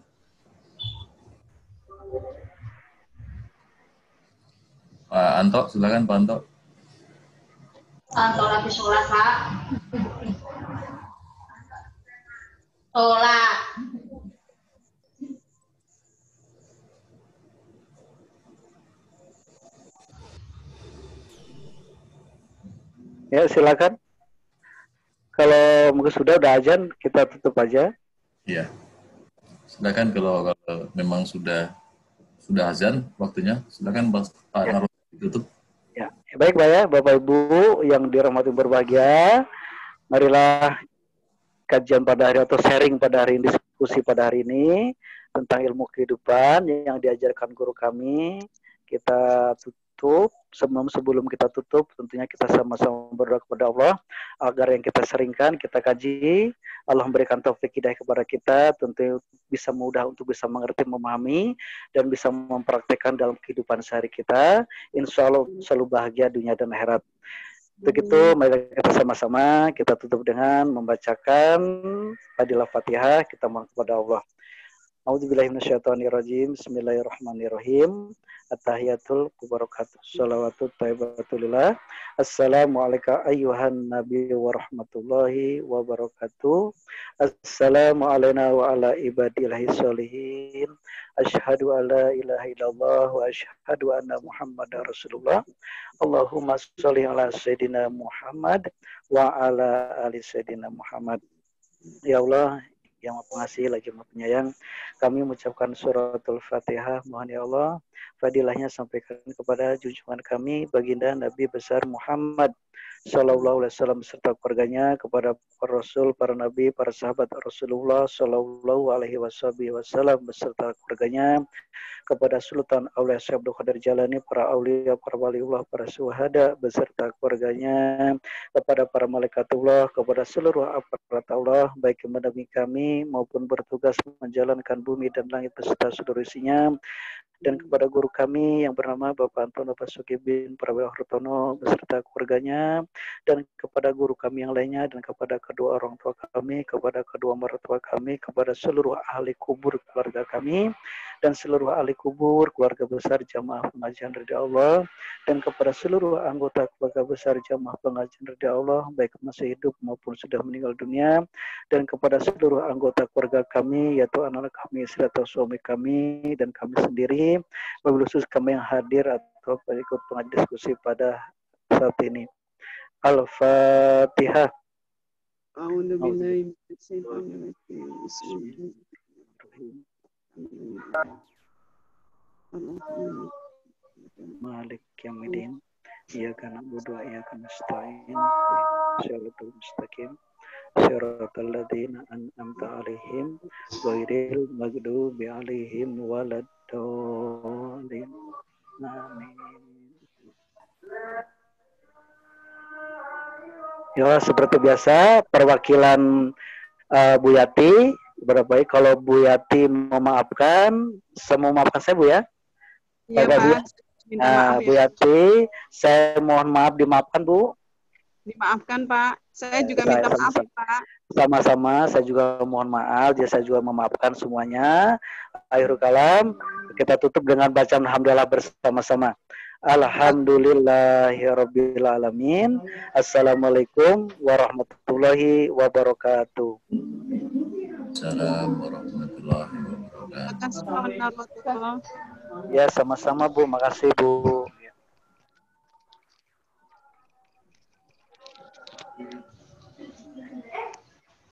Pak Anto, silakan Pak Anto. Anto lagi sholat, Pak. Sholat. Ya, silakan. Kalau mungkin sudah azan, kita tutup aja. Iya. Silakan kalau memang sudah azan waktunya, silakan Pak Narul ditutup. Ya, baik Pak ya, Bapak Ibu yang dirahmati berbahagia. Marilah kajian pada hari atau sharing pada hari ini, diskusi pada hari ini tentang ilmu kehidupan yang diajarkan guru kami. Kita tutup. Sebelum kita tutup, tentunya kita sama-sama berdoa kepada Allah agar yang kita seringkan, kita kaji, Allah memberikan taufik hidayah kepada kita, tentu bisa mudah untuk bisa mengerti, memahami, dan bisa mempraktekkan dalam kehidupan sehari kita. Insya Allah selalu bahagia dunia dan akhirat. Begitu, mari kita sama-sama kita tutup dengan membacakan Fadilah Fatihah, kita mohon kepada Allah. A'udzubillahi minasyaitonirrajim. Bismillahirrahmanirrahim. At-tahiyatul mubarakatuh. Shalawatut thayyibatulillah. Assalamualaikum ayyuhan nabi wa rahmatullahi wa barakatuh. Assalamu alayna wa ala ibadillahi sholihin. Asyhadu an la ilaha illallah wa asyhadu anna Muhammadar Rasulullah. Allahumma sholli ala sayyidina Muhammad wa ala ali sayyidina Muhammad. Ya Allah, yang Maha Pengasih lagi Maha Penyayang, kami mengucapkan suratul Fatihah. Mohon ya Allah, fadilahnya sampaikan kepada junjungan kami baginda Nabi besar Muhammad Sallallahu Alaihi Wasallam beserta keluarganya, kepada para Rasul, para Nabi, para sahabat Rasulullah Sallallahu Alaihi Wasallam beserta keluarganya, kepada Sultan Aulia Syekh Abdul Qadir Jalani, para aulia, para waliullah, para syuhada beserta keluarganya, kepada para malaikatullah, kepada seluruh aparat Allah, baik yang mendampingi kami maupun bertugas menjalankan bumi dan langit beserta seluruh isinya, dan kepada guru kami yang bernama Bapak Antono Basuki bin Prawira Hartono beserta keluarganya, dan kepada guru kami yang lainnya, dan kepada kedua orang tua kami, kepada kedua mertua kami, kepada seluruh ahli kubur keluarga kami, dan seluruh ahli kubur keluarga besar Jamaah Pengajian Ridha Allah, dan kepada seluruh anggota keluarga besar Jamaah Pengajian Ridha Allah, baik masih hidup maupun sudah meninggal dunia, dan kepada seluruh anggota keluarga kami, yaitu anak kami, istri atau suami kami, dan kami sendiri, wabil khusus kami yang hadir atau ikut pengajian diskusi pada saat ini. Al-Fatihah. Malik Yamidin. Iyyaka na'budu wa iyyaka nasta'in. Shiratal mustaqim. Shiratal ladzina an'amta 'alaihim ghairil maghdubi 'alaihim waladdallin. Amin. Ya, seperti biasa perwakilan Bu Yati, berapa baik kalau Bu Yati memaafkan, semua maafkan saya Bu ya. Iya Pak. Bu Yati, saya mohon maaf, dimaafkan Bu. Dimaafkan Pak. Saya juga minta maaf Pak. Sama-sama, saya juga mohon maaf, saya juga memaafkan semuanya. Akhirul kalam, kita tutup dengan bacaan alhamdulillah bersama-sama. Alhamdulillahirabbil alamin. Assalamualaikum warahmatullahi wabarakatuh. Assalamualaikum warahmatullahi wabarakatuh. Terima kasih. Ya, sama-sama Bu. Makasih Bu.